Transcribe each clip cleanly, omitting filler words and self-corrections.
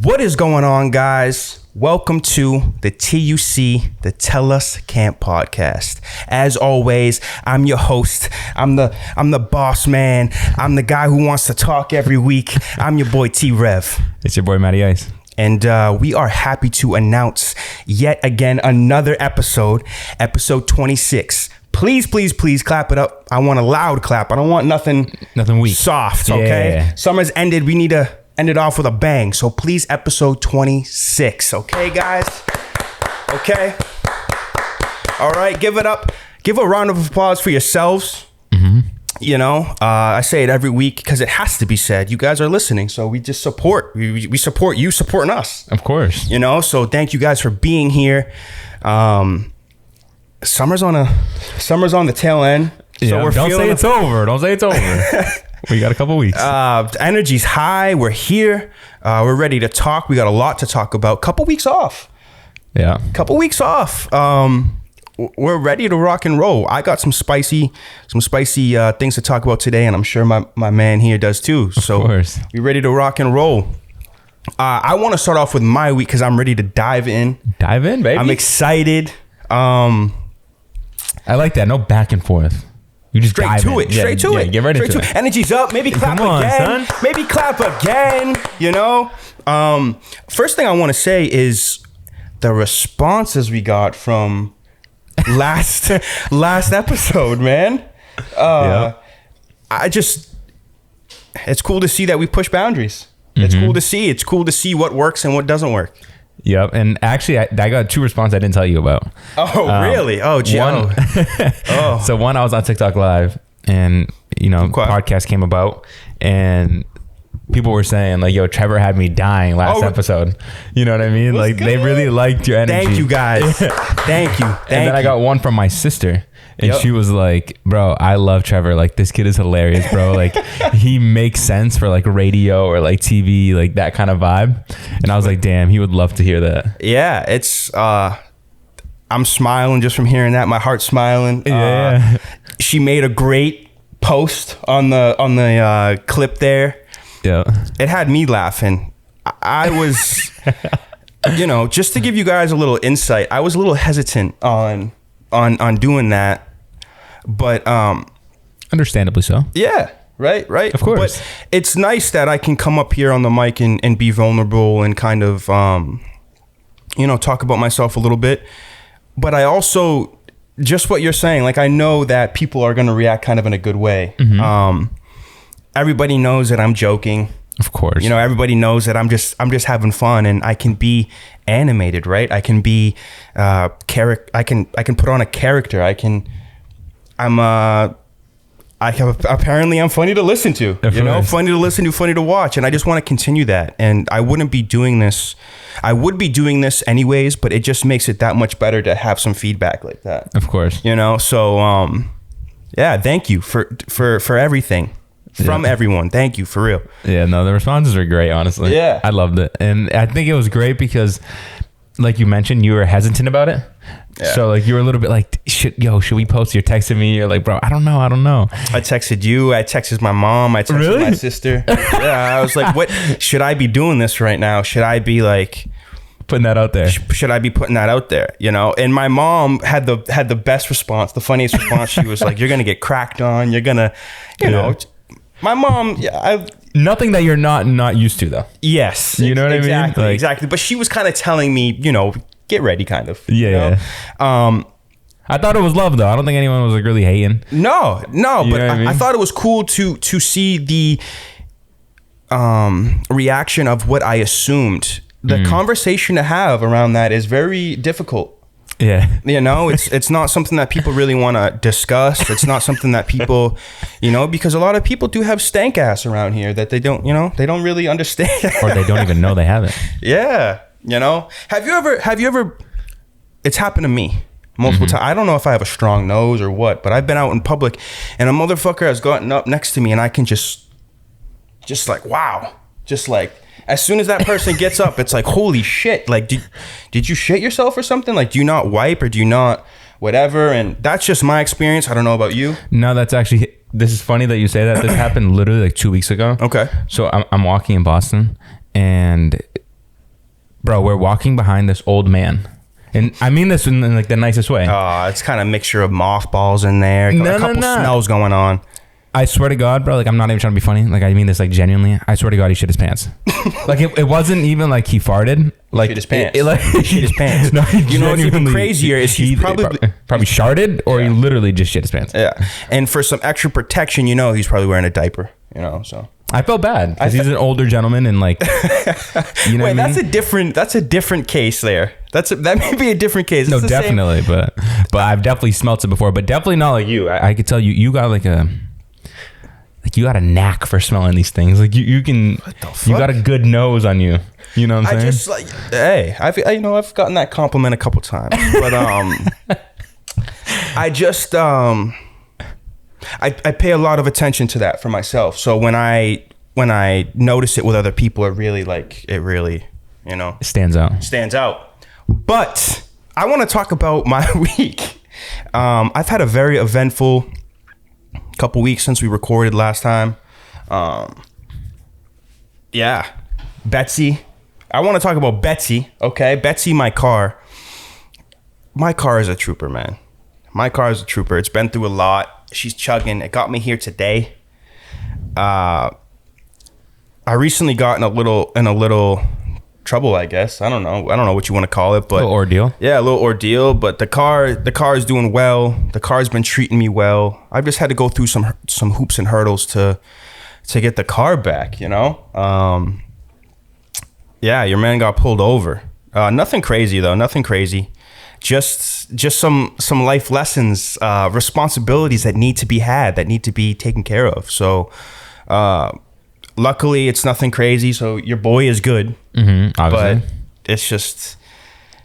What is going on, guys? Welcome to the TUC, the Tell Us Can't Podcast. As always, I'm your host. I'm the boss man. I'm the guy who wants to talk every week. I'm your boy Trev. It's your boy Matty Ice. And we are happy to announce yet again another episode 26. Please clap it up. I want a loud clap. I don't want nothing weak. Soft, okay? Yeah. Summer's ended. We need to end it off with a bang. So please, episode 26. Okay, guys? Okay? All right, give it up. Give a round of applause for yourselves. Mm-hmm. You know, I say it every week because it has to be said. You guys are listening, so we just support. We support you supporting us. Of course. You know, so thank you guys for being here. Summer's on the tail end. So yeah, don't say it's over. Don't say it's over. We got a couple weeks. Energy's high. We're here. We're ready to talk. We got a lot to talk about. Couple weeks off. Yeah. Couple weeks off. We're ready to rock and roll. I got some spicy things to talk about today, and I'm sure my man here does too. So of course. We're ready to rock and roll. I want to start off with my week because I'm ready to dive in. Dive in, baby. I'm excited. I like that. No back and forth. You just straight to it. Straight to it. Get ready to it. Energy's up. Maybe clap again. Son. Maybe clap again. You know. First thing I want to say is the responses we got from last episode, man. Yeah. It's cool to see that we push boundaries. Mm-hmm. It's cool to see what works and what doesn't work. Yep. And actually, I got two responses I didn't tell you about. Oh, really? Oh, Joe. So one, I was on TikTok Live, and podcast came about, and people were saying like, "Yo, Trevor had me dying last episode." You know what I mean? Like, good. They really liked your energy. Thank you, guys. Thank you. And then I got one from my sister. And she was like, "Bro, I love Trevor. Like, this kid is hilarious, bro. Like, he makes sense for like radio or like TV, like that kind of vibe." And I was like, "Damn, he would love to hear that." Yeah, it's I'm smiling just from hearing that. My heart's smiling. Yeah. She made a great post on the clip there. Yeah. It had me laughing. I was, just to give you guys a little insight, I was a little hesitant on doing that. But understandably so. Yeah, right. Of course. But it's nice that I can come up here on the mic and be vulnerable and kind of talk about myself a little bit. But I also, just what you're saying, like, I know that people are going to react kind of in a good way. Mm-hmm. Everybody knows that I'm joking. Of course. Everybody knows that I'm just having fun, and I can be animated, right? I can be I can put on a character. Apparently I'm funny to listen to. Funny to listen to, funny to watch, and I just want to continue that. And I wouldn't be doing this. I would be doing this anyways, but it just makes it that much better to have some feedback like that. Of course. So yeah, thank you for everything. From everyone. Thank you, for real. Yeah, no, the responses were great, honestly. Yeah. I loved it. And I think it was great because, like you mentioned, you were hesitant about it. Yeah. So, like, you were a little bit like, should we post? You're texting me. You're like, bro, I don't know. I texted you. I texted my mom. I texted my sister. Yeah, I was like, what? Should I be doing this right now? Should I be, like... putting that out there? Should I be putting that out there? And my mom had the best response, the funniest response. She was like, you're going to get cracked on. You're going to, My mom, nothing that you're not used to, though. Yes. You know what I mean? Like, exactly. But she was kind of telling me, get ready, kind of. Yeah. I thought it was love, though. I don't think anyone was like really hating. No. But I thought it was cool to see the reaction of what I assumed. The conversation to have around that is very difficult. Yeah. It's not something that people really want to discuss. It's not something that people, because a lot of people do have stank ass around here that they don't really understand. Or they don't even know they have it. Yeah. Have you ever, it's happened to me multiple times. I don't know if I have a strong nose or what, but I've been out in public and a motherfucker has gotten up next to me and I can just like, wow. Just like, as soon as that person gets up, it's like, holy shit. Like, did you shit yourself or something? Like, do you not wipe or do you not whatever? And that's just my experience. I don't know about you. No, that's actually, this is funny that you say that. This happened literally like 2 weeks ago. Okay. So I'm walking in Boston and bro, we're walking behind this old man. And I mean this in like the nicest way. It's kind of a mixture of mothballs in there. A couple smells going on. I swear to God, bro, like I'm not even trying to be funny. Like I mean this like genuinely. I swear to God, he shit his pants. Like it wasn't even like he farted. Like shit his pants. He shit his pants. No, you know what's even crazier is he probably sharted or he literally just shit his pants. Yeah. And for some extra protection, he's probably wearing a diaper. So I felt bad because he's an older gentleman and like you know. Wait, that's a different case there. That may be a different case. No, definitely, but I've definitely smelt it before, but definitely not like you. I could tell you got you got a knack for smelling these things. Like you got a good nose on you. You know what I'm saying? I've gotten that compliment a couple times, but I pay a lot of attention to that for myself. So when I notice it with other people, it really stands out. But I want to talk about my week. I've had a very eventful couple weeks since we recorded last time. Betsy. I want to talk about Betsy. Okay, Betsy, my car. My car is a trooper, man. My car is a trooper. It's been through a lot. She's chugging. It got me here today. I recently got in a little trouble, I guess. I don't know what you want to call it, but a little ordeal. Yeah, a little ordeal. But the car is doing well. The car's been treating me well. I've just had to go through some hoops and hurdles to get the car back. Yeah, your man got pulled over. Nothing crazy though. Nothing crazy. Just some life lessons, responsibilities that need to be had, that need to be taken care of. So, luckily, it's nothing crazy. So your boy is good. Mm-hmm, obviously. But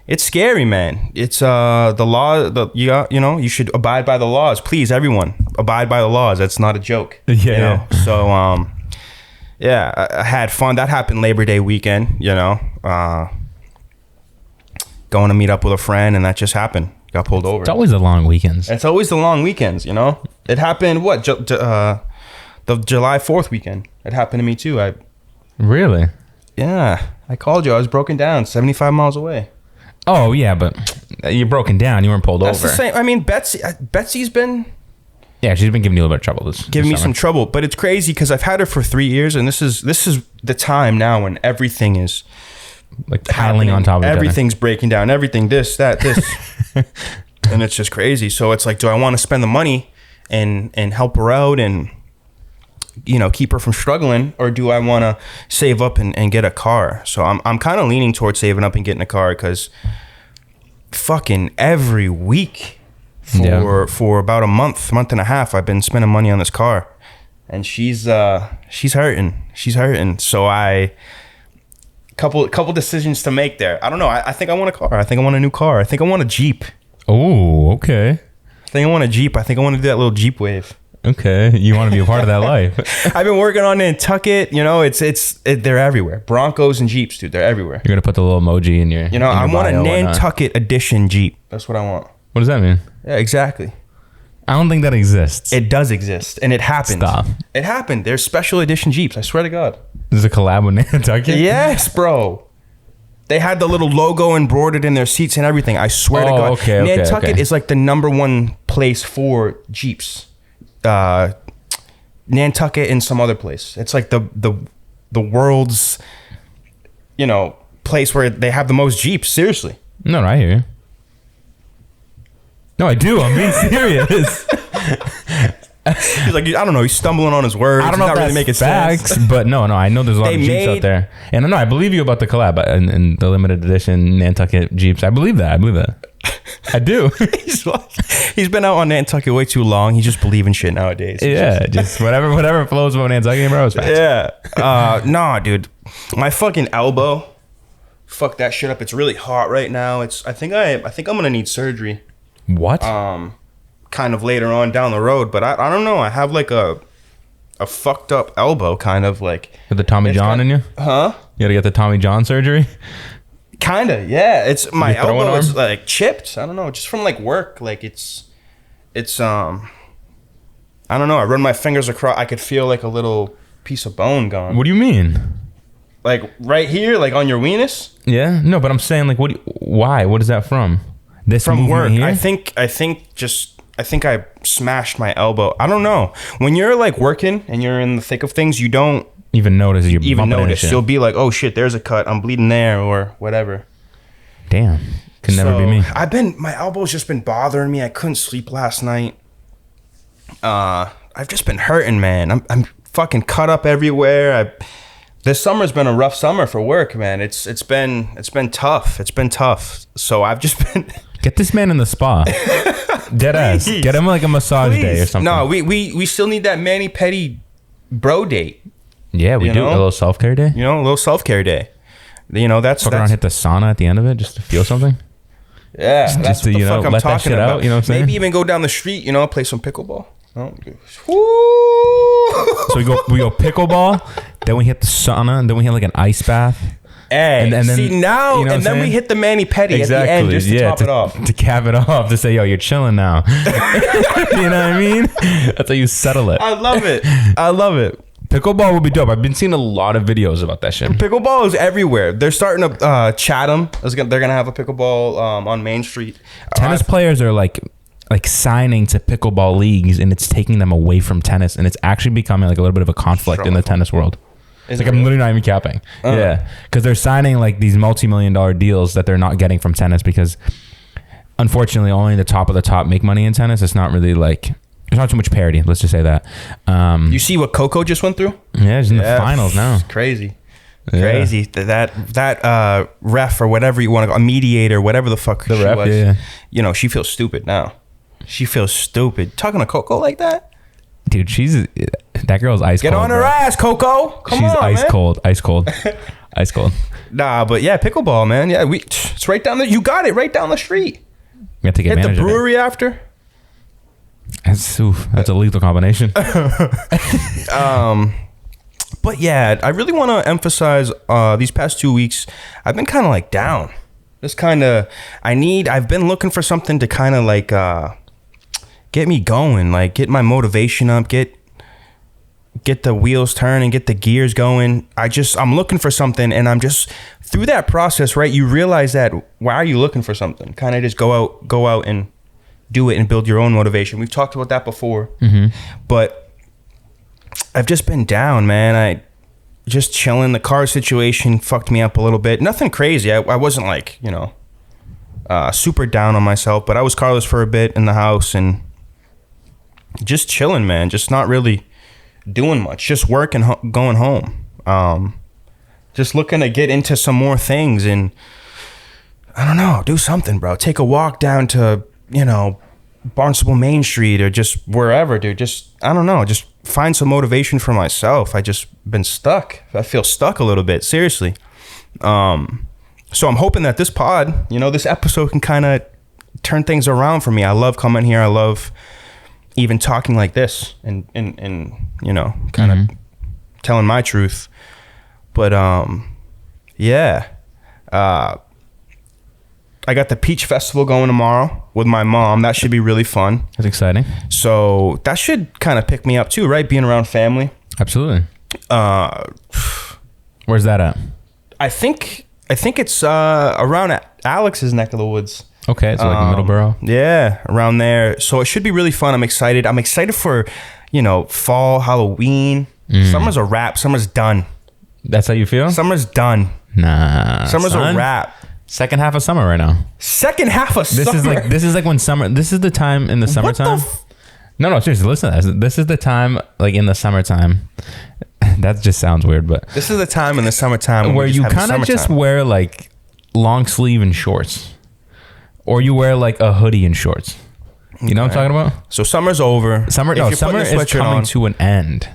it's scary, man. It's the law. You should abide by the laws. Please, everyone, abide by the laws. That's not a joke. Yeah. So I had fun. That happened Labor Day weekend. Going to meet up with a friend, and that just happened. Got pulled over. It's always the long weekends. It happened, the July 4th weekend. It happened to me, too. Really? Yeah. I called you. I was broken down 75 miles away. Oh, yeah, but you're broken down. You weren't pulled over. That's the same. I mean, Betsy's been... Yeah, she's been giving you a little bit of trouble giving me some trouble. But it's crazy because I've had her for 3 years, and this is the time now when everything is... like piling on top of everything's breaking down, everything, this and it's just crazy. So it's like, do I want to spend the money and help her out and keep her from struggling, or do I want to save up and get a car? So I'm kind of leaning towards saving up and getting a car, because fucking every week for about a month and a half I've been spending money on this car, and she's hurting. So couple decisions to make there. I don't know. I think I want a car. I think I want a new car. I think I want a Jeep. Oh, okay. I think I want a Jeep. I think I want to do that little Jeep wave. Okay, you want to be a part of that life. I've been working on Nantucket. They're everywhere. Broncos and Jeeps, dude. They're everywhere. You're gonna put the little emoji in your. I want a Nantucket edition Jeep. That's what I want. What does that mean? Yeah, exactly. I don't think that exists. It does exist, and it happened. Stop. It happened. There's special edition Jeeps. I swear to God. There's a collab with Nantucket? Yes, bro. They had the little logo embroidered in their seats and everything. I swear to God. Okay, Nantucket is like the number one place for Jeeps. Nantucket and some other place. It's like the world's, place where they have the most Jeeps. Seriously. No, I hear you. No, I do. I'm being serious. He's like, I don't know. He's stumbling on his words. I don't know if that's really facts, but no. I know there's a lot of Jeeps out there, and no, I believe you about the collab and the limited edition Nantucket Jeeps. I believe that. I do. He's been out on Nantucket way too long. He just believes in shit nowadays. Just whatever flows about Nantucket, bro. It's facts. Yeah. Nah, dude. My fucking elbow. Fuck that shit up. It's really hot right now. I think I'm gonna need surgery. What? Kind of later on down the road, but I don't know. I have like a fucked up elbow, kind of like. With the Tommy John in you? Huh? You gotta get the Tommy John surgery? Kinda, yeah. It's my elbow is like chipped. I don't know, just from like work. Like it's I don't know. I run my fingers across. I could feel like a little piece of bone gone. What do you mean? Like right here, like on your weenus? Yeah. No, but I'm saying like, why? What is that from? This from work. Here? I think I smashed my elbow. I don't know. When you're like working and you're in the thick of things, you don't even notice. You'll be like, oh shit, there's a cut. I'm bleeding there or whatever. Damn. Could never be me. My elbow's just been bothering me. I couldn't sleep last night. I've just been hurting, man. I'm fucking cut up everywhere. This summer's been a rough summer for work, man. It's been tough. It's been tough. So I've just been get this man in the spa. Dead ass. Get him like a massage day or something. No, we still need that mani-pedi bro date. Yeah, we do. A little self-care day. A little self-care day. That's fuck around, hit the sauna at the end of it just to feel something. Yeah, that's what the fuck I'm talking about. Out, you know what I'm saying? Maybe even go down the street, play some pickleball. Oh. So we go pickleball, then we hit the sauna, and then we hit like an ice bath. Hey, and then, see now, and then we hit the mani-pedi at the end just to top it off. To cap it off, to say, yo, you're chilling now. You know what I mean? That's how you settle it. I love it. Pickleball would be dope. I've been seeing a lot of videos about that shit. Pickleball is everywhere. They're starting to Chatham. They're gonna have a pickleball on Main Street. Tennis players are like signing to pickleball leagues, and it's taking them away from tennis, and it's actually becoming like a little bit of a conflict in the tennis world. It's like, I'm literally not even capping. Yeah, because they're signing like these multi-million-dollar deals that they're not getting from tennis because, unfortunately, only the top of the top make money in tennis. It's not really like. There's not too much parity. Let's just say that. You see what Coco just went through? Yeah, she's in the finals now. It's crazy. Yeah. Crazy. That ref or whatever you want to go, a mediator, whatever the fuck she was. Yeah. She feels stupid now. She feels stupid. Talking to Coco like that? Dude, that girl's ice cold. Get on her ass, Coco. She's ice cold. Ice cold. Ice cold. Nah, but yeah, pickleball, man. Yeah, it's right down you got it right down the street. You have to get the brewery after. That's a lethal combination. But yeah, I really want to emphasize these past 2 weeks, I've been kind of like down. I've been looking for something to kind of like get me going, like get my motivation up, get the wheels turning, get the gears going. I'm looking for something, and I'm just through that process, right? You realize that why are you looking for something? Kind of just go out and do it and build your own motivation. We've talked about that before, but I've just been down, man. I just chilling. The car situation fucked me up a little bit. Nothing crazy. I wasn't like, super down on myself, but I was carless for a bit in the house and just chilling, man. Just not really doing much. Just working, going home. Just looking to get into some more things and I don't know, do something, bro. Take a walk down to, Barnstable Main Street or just wherever, dude. Just, I don't know, just find some motivation for myself. I just been stuck. I feel stuck a little bit, seriously. So I'm hoping that this pod, this episode can kind of turn things around for me. I love coming here. I love even talking like this and kind of telling my truth. But yeah. I got the Peach Festival going tomorrow with my mom. That should be really fun. That's exciting. So that should kind of pick me up too, right? Being around family. Absolutely. Where's that at? I think it's around Alex's neck of the woods. Okay, so like Middleborough. Yeah, around there. So it should be really fun. I'm excited. I'm excited for, fall, Halloween. Summer's a wrap. Summer's done. That's how you feel? Summer's done. Nah. Summer's a wrap. Second half of summer right now. Second half of summer. This is like when summer. This is the time in the summertime. No, seriously, listen to this. This is the time like in the summertime. That just sounds weird, but this is the time in the summertime where you kind of just wear like long sleeve and shorts, or you wear like a hoodie and shorts. You know what I'm talking about? So summer's over. Summer is coming to an end.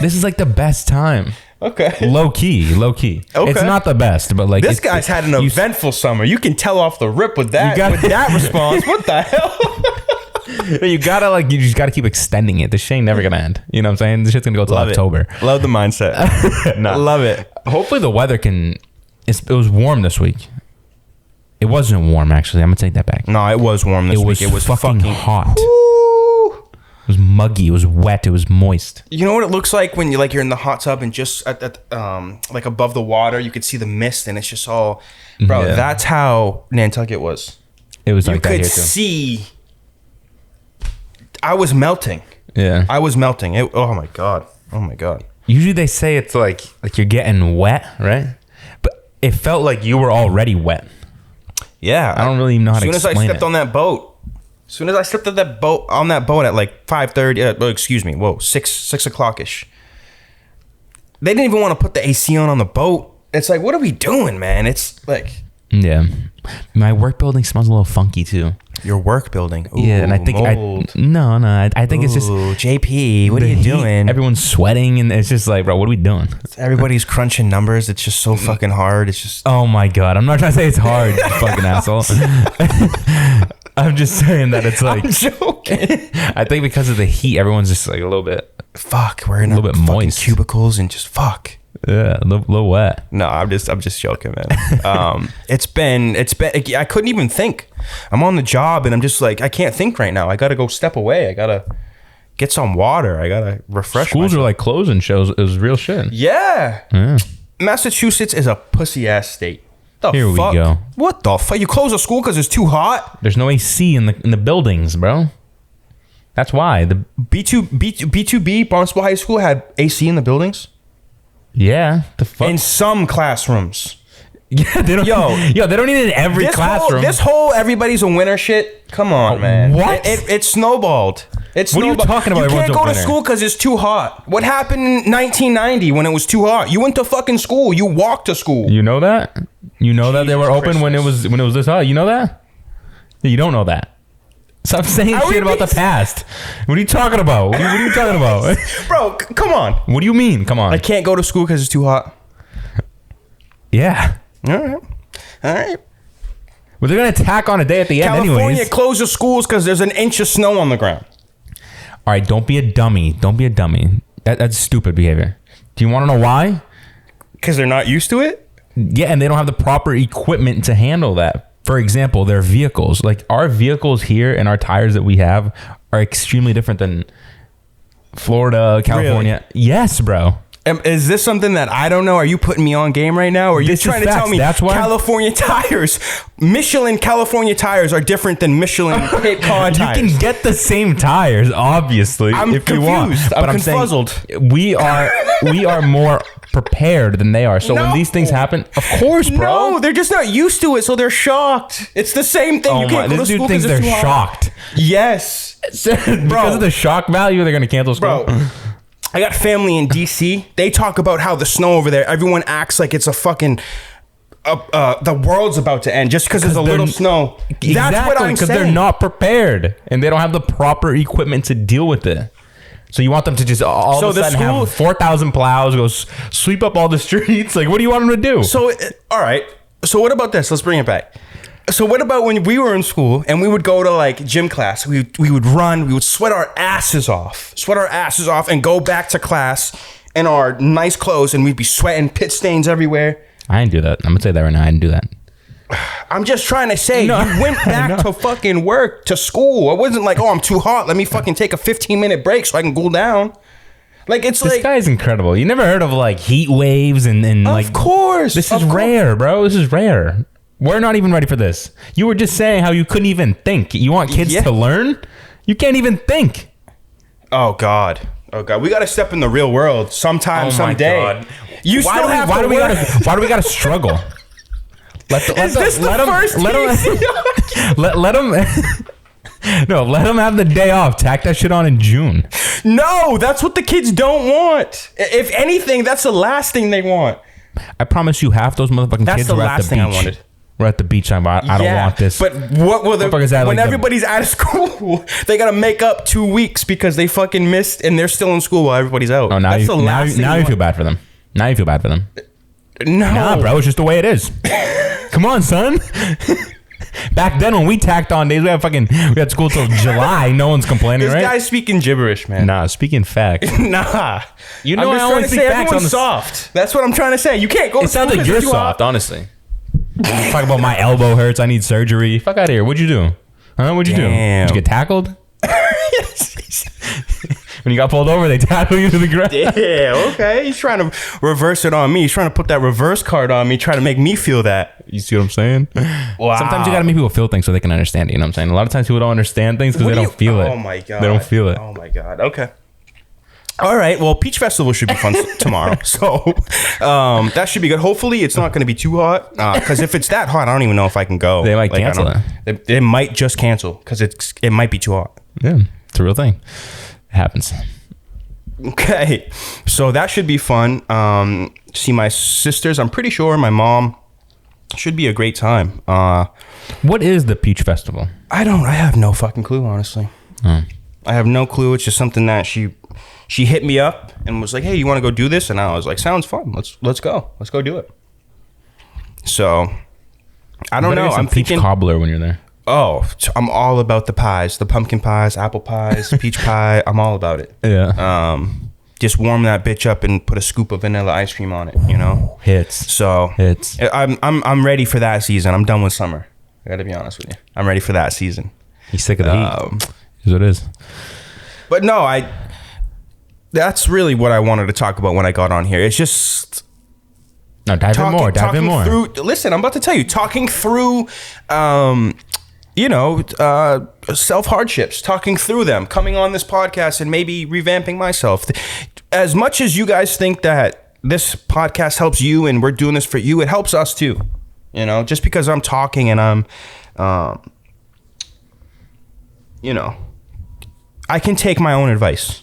This is like the best time. Okay. Low key. Okay. It's not the best, but like this guy's had an eventful summer. You can tell off the rip with that response. What the hell? You just gotta keep extending it. This shit ain't never gonna end. You know what I'm saying? This shit's gonna go till October. Love the mindset. Love it. Hopefully the weather it was warm this week. It wasn't warm actually. I'm gonna take that back. No, it was warm this week. It was fucking hot. Woo! was muggy. It was wet. It was moist. You know what it looks like when you're in the hot tub and just at like above the water, you could see the mist and it's just all, bro. Yeah. That's how Nantucket was. It was like you that here could too. See. I was melting. Yeah, I was melting. Oh my god. Oh my god. Usually they say it's like you're getting wet, right? But it felt like you were already wet. Yeah, I don't really even know how to explain it. As soon as I stepped on that boat, on that boat at like 5:30, 6 o'clock-ish. They didn't even want to put the AC on the boat. It's like, what are we doing, man? It's like... Yeah. My work building smells a little funky too. Your work building? Ooh, yeah, and I think mold. I think it's just... JP, what are you doing? Everyone's sweating and it's just like, bro, what are we doing? Everybody's crunching numbers. It's just so fucking hard. It's just... Oh my God. I'm not trying to say it's hard, you fucking asshole. I'm just saying that it's like... I'm joking. I think because of the heat, everyone's just like a little bit... Fuck, we're in a little bit moist cubicles and just fuck. Yeah, a little wet. No, I'm just joking, man. It's been. I couldn't even think. I'm on the job and I'm just like, I can't think right now. I gotta go step away. I gotta get some water. I gotta refresh. Schools myself. are like closing shows. It was real shit. Yeah. Massachusetts is a pussy ass state. Here fuck? We go. What the fuck? You close a school because it's too hot? There's no AC in the buildings, bro. That's why the B2B Barnstable High School had AC in the buildings. Yeah, the fuck. In some classrooms. Yeah, they don't. Yo, they don't need it in every classroom. This whole everybody's a winner shit. Come on, man. What? It snowballed. What are you talking about? You can't go to school because it's too hot. What happened in 1990 when it was too hot? You went to fucking school. You walked to school. You know that? You know that they were open when it was this hot. You know that? You don't know that. Stop saying shit about the past. What are you talking about? What are you talking about? Bro, come on. What do you mean? Come on. I can't go to school because it's too hot. Yeah. All right. Well, they're going to tack on a day at the end anyways. California closes schools because there's an inch of snow on the ground. All right, don't be a dummy. That's stupid behavior. Do you want to know why? Because they're not used to it? Yeah, and they don't have the proper equipment to handle that. For example, their vehicles. Like our vehicles here and our tires that we have are extremely different than Florida, California. Really? Yes, bro. Is this something that I don't know? Are you putting me on game right now? Or are you trying to tell me that's why California tires, Michelin California tires are different than Michelin Cape Cod tires? You can get the same tires, obviously, if confused. You want. I'm confuzzled. We are more prepared than they are. So when these things happen, of course, bro. No, they're just not used to it, so they're shocked. It's the same thing. You can't go to school because they're shocked. Yes. Because of the shock value, they're going to cancel school. Bro, I got family in DC. They talk about how the snow over there, everyone acts like it's a fucking... the world's about to end just because there's a little snow. Exactly, that's what I'm saying. Because they're not prepared and they don't have the proper equipment to deal with it. So you want them to just all of a sudden have 4,000 plows, go sweep up all the streets? Like, what do you want them to do? So, all right. So what about this? Let's bring it back. So what about when we were in school and we would go to like gym class? We would run. We would sweat our asses off and go back to class in our nice clothes and we'd be sweating, pit stains everywhere. I didn't do that. I'm going to say that right now. I didn't do that. I'm just trying to say, you went back to fucking work, to school. It wasn't like, oh, I'm too hot. Let me fucking take a 15-minute break so I can cool down. Like, it's this guy's incredible. You never heard of like heat waves and like... Of course. This is rare, bro. This is rare. We're not even ready for this. You were just saying how you couldn't even think. You want kids to learn? You can't even think. Oh, God. We got to step in the real world sometime, someday. God. Why do we got to struggle? Let them have the day off. Tack that shit on in June. No, that's what the kids don't want. If anything, that's the last thing they want. I promise you, half those motherfucking kids were at the beach. I wanted. We're at the beach. I don't want this. But what will when everybody's out of school, they gotta make up 2 weeks because they fucking missed and they're still in school while everybody's out. Oh, now you feel bad for them. Now you feel bad for them. No, nah, bro, it's just the way it is. Come on, son. Back then when we tacked on days, we had school till July. No one's complaining, right? This guy's speaking gibberish, man. Nah, speaking facts. Nah. You know, I'm just trying to say everyone's soft. That's what I'm trying to say. You can't go to school. It sounds like you're soft, honestly. Talk about my elbow hurts. I need surgery. Fuck out of here. What'd you do? Huh? What'd you do? Did you get tackled? When you got pulled over, they tackle you to the ground. Yeah, okay. He's trying to reverse it on me. He's trying to put that reverse card on me, trying to make me feel that. You see what I'm saying? Wow. Sometimes you got to make people feel things so they can understand it. You know what I'm saying? A lot of times people don't understand things because they don't feel it. Oh, my God. They don't feel it. Oh, my God. Okay. All right. Well, Peach Festival should be fun tomorrow. So that should be good. Hopefully, it's not going to be too hot. Because if it's that hot, I don't even know if I can go. They might cancel it. They might just cancel because it might be too hot. Yeah. It's a real thing. It happens. Okay. So that should be fun. See my sisters. I'm pretty sure my mom. Should be a great time. What is the Peach Festival? I have no fucking clue, honestly. I have no clue. It's just something that she hit me up and was like, "Hey, you want to go do this?" And I was like, "Sounds fun. Let's go. Let's go do it." So I don't know. I'm peach cobbler when you're there. Oh, I'm all about the pies, the pumpkin pies, apple pies, peach pie. I'm all about it. Yeah. Just warm that bitch up and put a scoop of vanilla ice cream on it. You know, hits. So hits. I'm ready for that season. I'm done with summer. I gotta be honest with you. I'm ready for that season. He's sick of the heat. Is what it is. But no, that's really what I wanted to talk about when I got on here. It's just dive in more. Listen, I'm about to tell you, talking through self hardships, talking through them, coming on this podcast and maybe revamping myself. As much as you guys think that this podcast helps you and we're doing this for you, it helps us too. You know, just because I'm talking and I'm, I can take my own advice.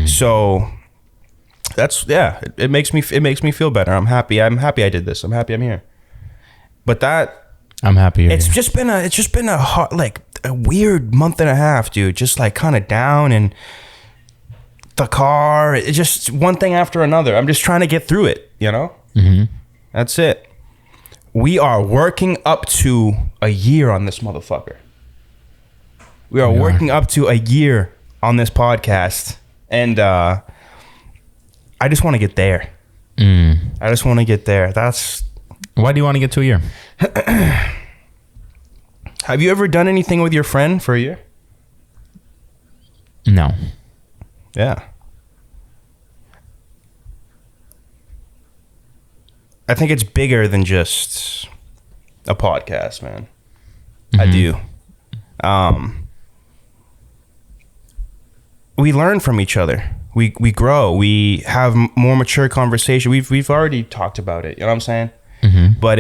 So it makes me feel better. I'm happy I did this. I'm happy I'm here. But I'm happy. It's just been a hot, like a weird month and a half, dude. Just like kind of down in the car. It's just one thing after another. I'm just trying to get through it, you know? Mm-hmm. That's it. We are working up to a year on this motherfucker. We are working up to a year on this podcast. And I just want to get there. I just want to get there. Why do you want to get to a year? Have you ever done anything with your friend for a year? No. Yeah. I think it's bigger than just a podcast, man. Mm-hmm. I do. We learn from each other. We grow. We have more mature conversation. We've already talked about it. You know what I'm saying? Mm-hmm. But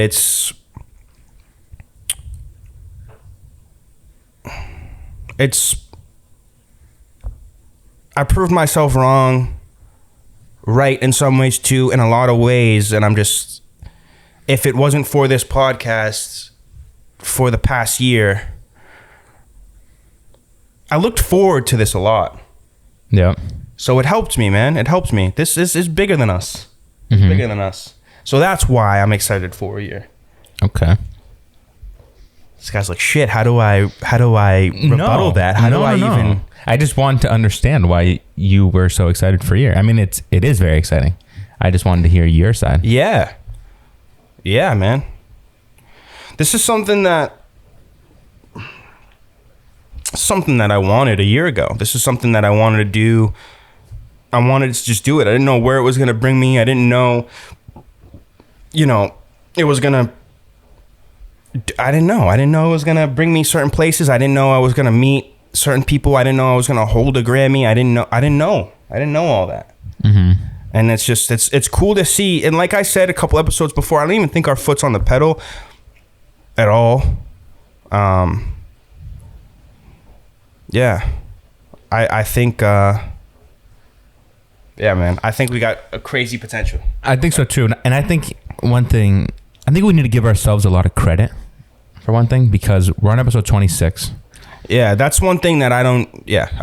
I proved myself wrong, right in some ways too, in a lot of ways. And I'm just, if it wasn't for this podcast for the past year, I looked forward to this a lot. Yeah. So it helped me, man. It helped me. This is bigger than us. Mm-hmm. Bigger than us. So that's why I'm excited for a year. Okay. This guy's like, shit, how do I rebuttal that? How do I even... I just want to understand why you were so excited for a year. I mean, it is very exciting. I just wanted to hear your side. Yeah. Yeah, man. This is something that I wanted a year ago. This is something that I wanted to do. I wanted to just do it. I didn't know where it was going to bring me. I didn't know, it was going to... I didn't know it was going to bring me certain places. I didn't know I was going to meet certain people. I didn't know I was going to hold a Grammy. I didn't know all that. Mm-hmm. And it's just, it's cool to see. And like I said a couple episodes before, I don't even think our foot's on the pedal at all. Yeah. I think, yeah, man, I think we got a crazy potential. I think so too. And I think we need to give ourselves a lot of credit for one thing, because we're on episode 26. Yeah, that's one thing that I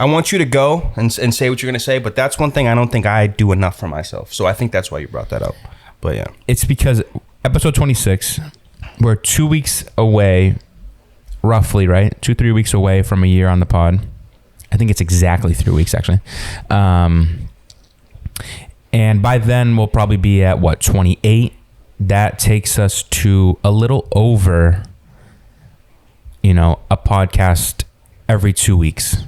want you to go and say what you're going to say, but that's one thing I don't think I do enough for myself. So I think that's why you brought that up. But yeah. It's because episode 26, we're 2 weeks away, roughly, right? 2-3 weeks away from a year on the pod. I think it's exactly 3 weeks, actually. And by then, we'll probably be at, 28? That takes us to a little over, a podcast every 2 weeks.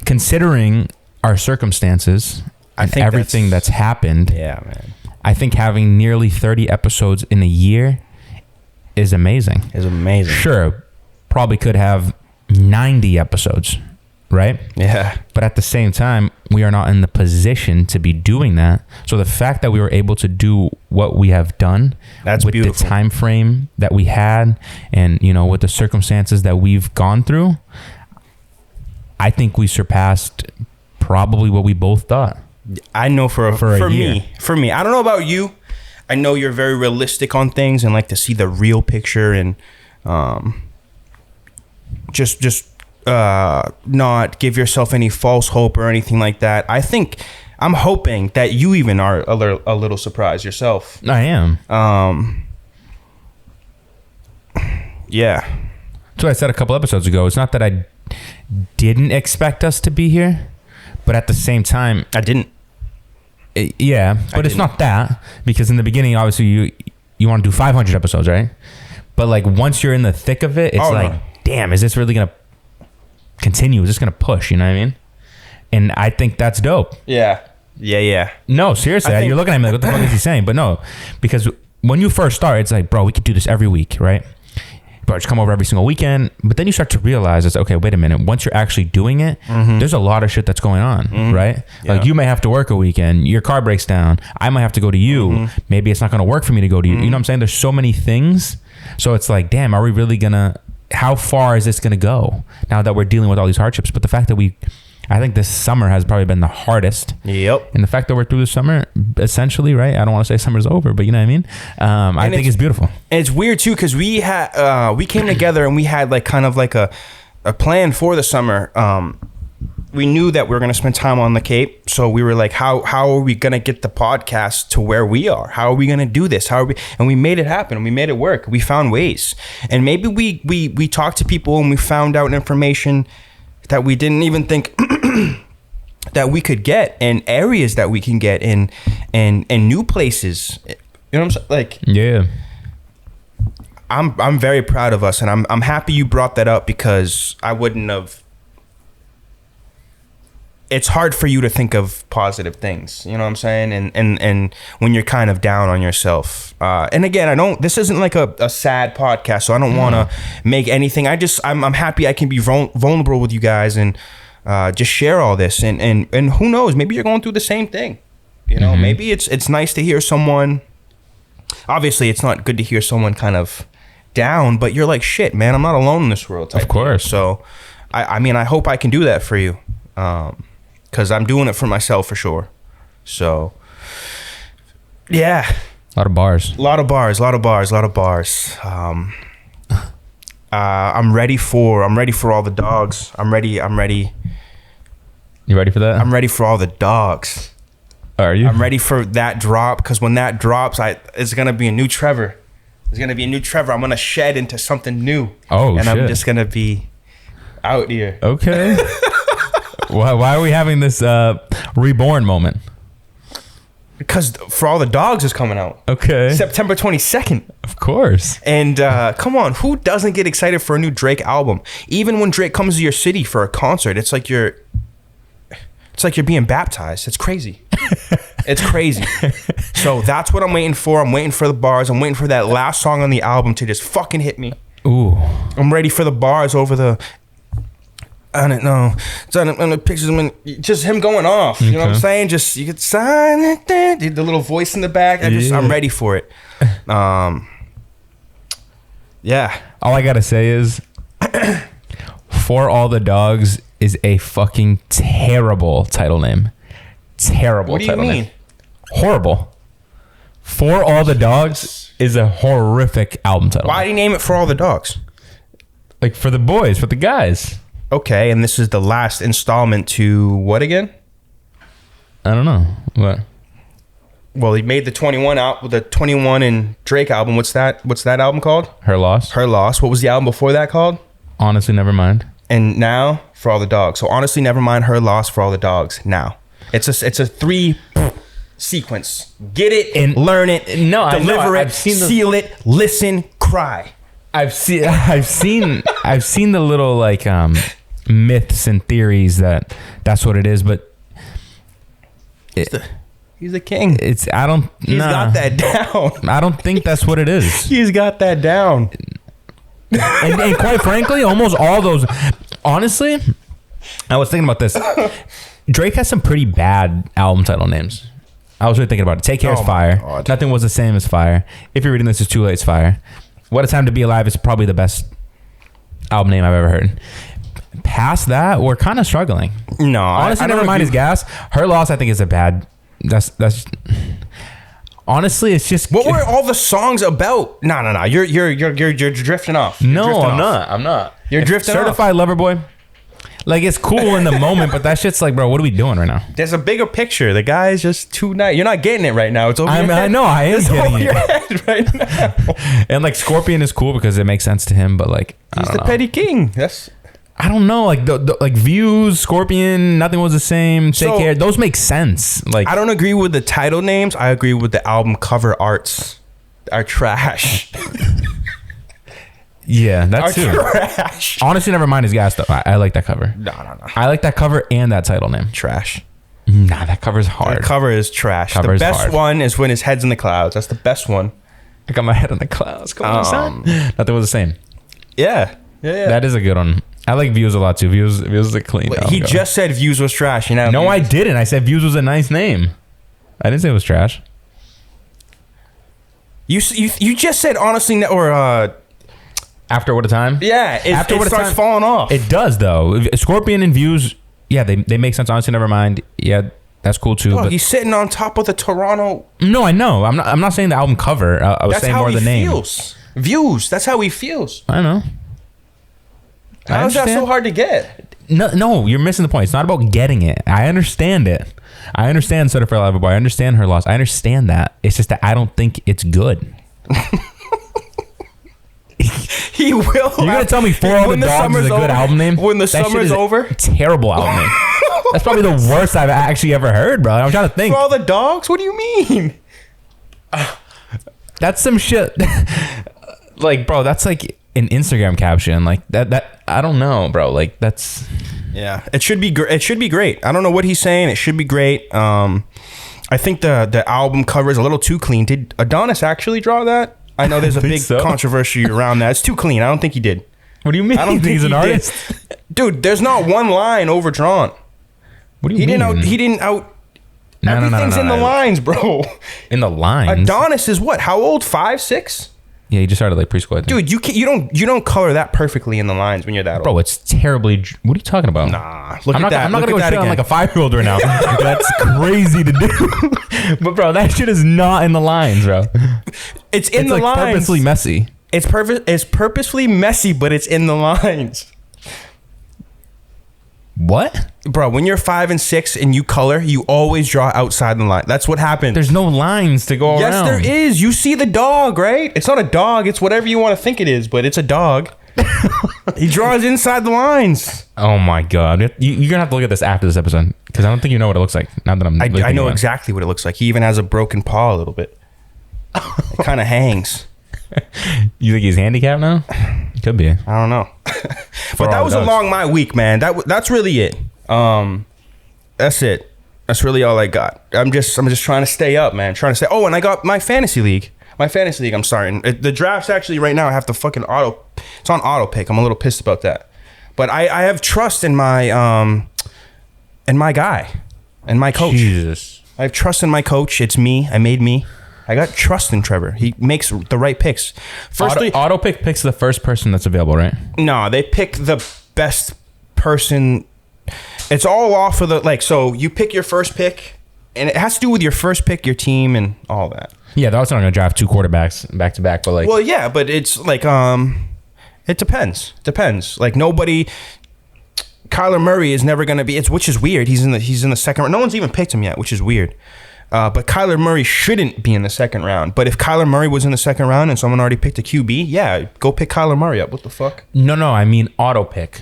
considering our circumstances and everything that's happened, yeah, man, I think having nearly 30 episodes in a year is amazing. Sure, probably could have 90 episodes, right? Yeah. But at the same time, we are not in the position to be doing that. So the fact that we were able to do what we have done, that's with beautiful. the time frame that we had, and with the circumstances that we've gone through, I think we surpassed probably what we both thought. I know for me, I don't know about you. I know you're very realistic on things and like to see the real picture and just not give yourself any false hope or anything like that. I'm hoping that you even are a little surprised yourself. I am. Yeah. That's what I said a couple episodes ago. It's not that I didn't expect us to be here, but at the same time, I didn't. But it's not that, because in the beginning, obviously, you want to do 500 episodes, right? But like once you're in the thick of it, it's damn, is this really gonna continue? Is this gonna push? You know what I mean? And I think that's dope. Yeah. No, seriously, you're looking at me like, what the fuck is he saying? But no, because when you first start, it's like, bro, we could do this every week, right? Bro, just come over every single weekend. But then you start to realize it's okay, wait a minute. Once you're actually doing it, there's a lot of shit that's going on, right? Yeah. Like you may have to work a weekend, your car breaks down, I might have to go to you. Maybe it's not going to work for me to go to you. You know what I'm saying? There's so many things. So it's like, damn, are we really how far is this going to go now that we're dealing with all these hardships? But the fact that I think this summer has probably been the hardest. Yep. And the fact that we're through the summer, essentially, right? I don't want to say summer's over, but you know what I mean? I think it's beautiful. And it's weird too, because we came together and we had like kind of like a plan for the summer. We knew that we were going to spend time on the Cape. So we were like, how are we going to get the podcast to where we are? How are we going to do this? And we made it happen. We made it work. We found ways. And maybe we talked to people and we found out information that we didn't even think that we could get, and areas that we can get in, and new places. You know what I'm saying? Like, yeah. I'm very proud of us, and I'm happy you brought that up, because I wouldn't have. It's hard for you to think of positive things, you know what I'm saying? And when you're kind of down on yourself. And again, this isn't like a sad podcast, so I don't want to make anything. I'm happy I can be vulnerable with you guys and just share all this. And who knows, maybe you're going through the same thing. You know, maybe it's nice to hear someone. Obviously, it's not good to hear someone kind of down, but you're like, shit, man, I'm not alone in this world. Of course. So, I mean, I hope I can do that for you. Because I'm doing it for myself for sure. So, yeah. A lot of bars. I'm ready for all the dogs. I'm ready. You ready for that? I'm ready for all the dogs. Are you? I'm ready for that drop, because when that drops, it's going to be a new Trevor. There's going to be a new Trevor. I'm going to shed into something new. Oh, and shit. I'm just going to be out here. Okay. Why are we having this reborn moment? Because For All the Dogs is coming out. Okay. September 22nd. Of course. And come on, who doesn't get excited for a new Drake album? Even when Drake comes to your city for a concert, it's like you're being baptized. It's crazy. It's crazy. So that's what I'm waiting for. I'm waiting for the bars. I'm waiting for that last song on the album to just fucking hit me. Ooh. I'm ready for the bars over the... I don't know. And the pictures, just him going off. You know what I'm saying? Just you could sign it, the little voice in the back. I'm ready for it. Yeah. All I gotta say is, For All the Dogs is a fucking terrible title name. Terrible. What do you mean? Name. Horrible. For All the Dogs is a horrific album title. Why do you name it For All the Dogs? Like for the boys, for the guys. Okay, and this is the last installment to what again? I don't know. What? Well, he made the 21 out with the 21 and Drake album. What's that album called? Her Loss. Her Loss. What was the album before that called? Honestly, Never Mind. And now For All the Dogs. So Honestly Never Mind, Her Loss, For All the Dogs. Now. It's a 3 sequence. Get it and learn it. No, deliver it. Seal it. Listen. Cry. I've seen the little like myths and theories that that's what it is, but he's the king. He's got that down. I don't think that's what it is. He's got that down. And quite frankly, almost all those. Honestly, I was thinking about this. Drake has some pretty bad album title names. I was really thinking about it. Take Care is fire. God. Nothing Was the Same is fire. If You're Reading This, Is Too Late is fire. What a Time to Be Alive is probably the best album name I've ever heard. Past that, we're kind of struggling. No, honestly, Nevermind is gas. Her Loss, I think, is a bad. That's. Honestly, it's just. What were all the songs about? No. You're drifting off. I'm not. You're drifting off. Certified Lover Boy. Like, it's cool in the moment, but that shit's like, bro, what are we doing right now? There's a bigger picture. The guy is just too nice. You're not getting it right now. It's over your head. I know, I am getting your head right now. And like, Scorpion is cool because it makes sense to him, but like, he's the petty king. I don't know, like the like Views, Scorpion, Nothing Was the Same, Take Care. Those make sense. Like, I don't agree with the title names. I agree with the album cover arts are trash. Yeah, that's too. Trash. Honestly, Nevermind is gas though. I like that cover. No. I like that cover and that title name. Trash. Nah, that cover's hard. The cover is trash. The best one is When His Head's in the Clouds. That's the best one. I got my head in the clouds. Come on, son. Nothing Was the Same. Yeah. That is a good one. I like Views a lot too. Views is a clean. He just said Views was trash. No, Views. I didn't. I said Views was a nice name. I didn't say it was trash. You just said honestly, or After What a Time. Yeah, it starts falling off. It does though. Scorpion and Views, yeah, they make sense. Honestly, Nevermind. Yeah, that's cool too. But he's sitting on top of the Toronto. No, I know. I'm not saying the album cover. I was saying more the name. Feels. Views. That's how he feels. I know. How is that so hard to get? No, you're missing the point. It's not about getting it. I understand it. I understand Certified Lover Boy. I understand Her Loss. I understand that. It's just that I don't think it's good. He will. You're gonna tell me For All the Dogs is a good album name? When the summer's over? Terrible album name. That's probably the worst I've actually ever heard, bro. I'm trying to think. For All the Dogs? What do you mean? That's some shit. Like, bro, that's like an Instagram caption. Like that I don't know, bro. Like, that's. Yeah, it should be great. I don't know what he's saying. It should be great. I think the album cover is a little too clean. Did Adonis actually draw that? I know there's a big controversy around that. It's too clean. I don't think he did. What do you mean? I don't think he's an artist. Dude, there's not one line overdrawn. What do you mean? He didn't out. No, everything's in the lines, bro. In the lines? Adonis is what? How old? 5, 6? Yeah, he just started like preschool. Dude, you don't color that perfectly in the lines when you're that old. Bro, it's terribly. What are you talking about? Nah, look at that. I'm not gonna go shit on like a 5-year-old right now. That's crazy to do. But bro, that shit is not in the lines, bro. It's in the like lines. Purposely messy. It's purposefully messy, but it's in the lines. What? Bro, when you're 5 and 6 and you color, you always draw outside the line. That's what happens. There's no lines to go around. Yes, there is. You see the dog, right? It's not a dog. It's whatever you want to think it is, but it's a dog. He draws inside the lines. Oh my God. You're going to have to look at this after this episode because I don't think you know what it looks like. Now that I know exactly what it looks like. He even has a broken paw a little bit. It kind of hangs. You think he's handicapped now? Could be. I don't know. But that was along my week, man. That's really it. That's it. That's really all I got. I'm just trying to stay up, man. Trying to stay. Oh, and I got my fantasy league. I'm starting. The draft's actually right now. I have to fucking it's on auto pick. I'm a little pissed about that. But I have trust in my guy and my coach. Jesus. I have trust in my coach. It's me. I got trust in Trevor. He makes the right picks. Firstly, auto pick picks the first person that's available, right? No, they pick the best person. It's all off of so you pick your first pick, and it has to do with your first pick, your team, and all that. Yeah, they're also not going to draft 2 quarterbacks back to back, but like. Well, yeah, but it's like it depends. Like nobody. Kyler Murray is never going to be. Which is weird. He's in the second round. No one's even picked him yet, which is weird. But Kyler Murray shouldn't be in the second round. But if Kyler Murray was in the second round and someone already picked a QB, yeah, go pick Kyler Murray up. What the fuck? No, I mean auto pick.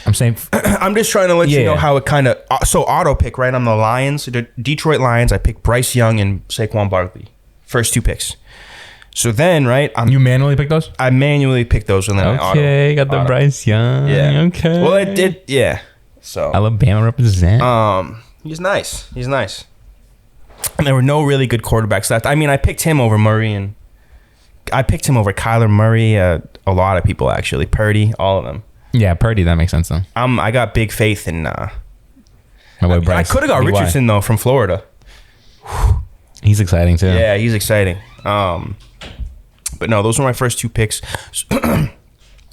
I'm saying... I'm just trying to let you know how it kind of... So auto pick, right? On the Lions, the Detroit Lions, I picked Bryce Young and Saquon Barkley. First 2 picks. So then, right? You manually pick those? I manually picked those, and then I got the Bryce Young. Yeah. Okay. Well, it did. Yeah. So Alabama represent. He's nice. And there were no really good quarterbacks left. I mean, I picked him over Murray, and I picked him over Kyler Murray. A lot of people actually. Purdy, all of them. Yeah, Purdy. That makes sense though. I got big faith in. My boy Bryce. I could have got Richardson though from Florida. He's exciting too. Yeah, he's exciting. But no, those were my first 2 picks.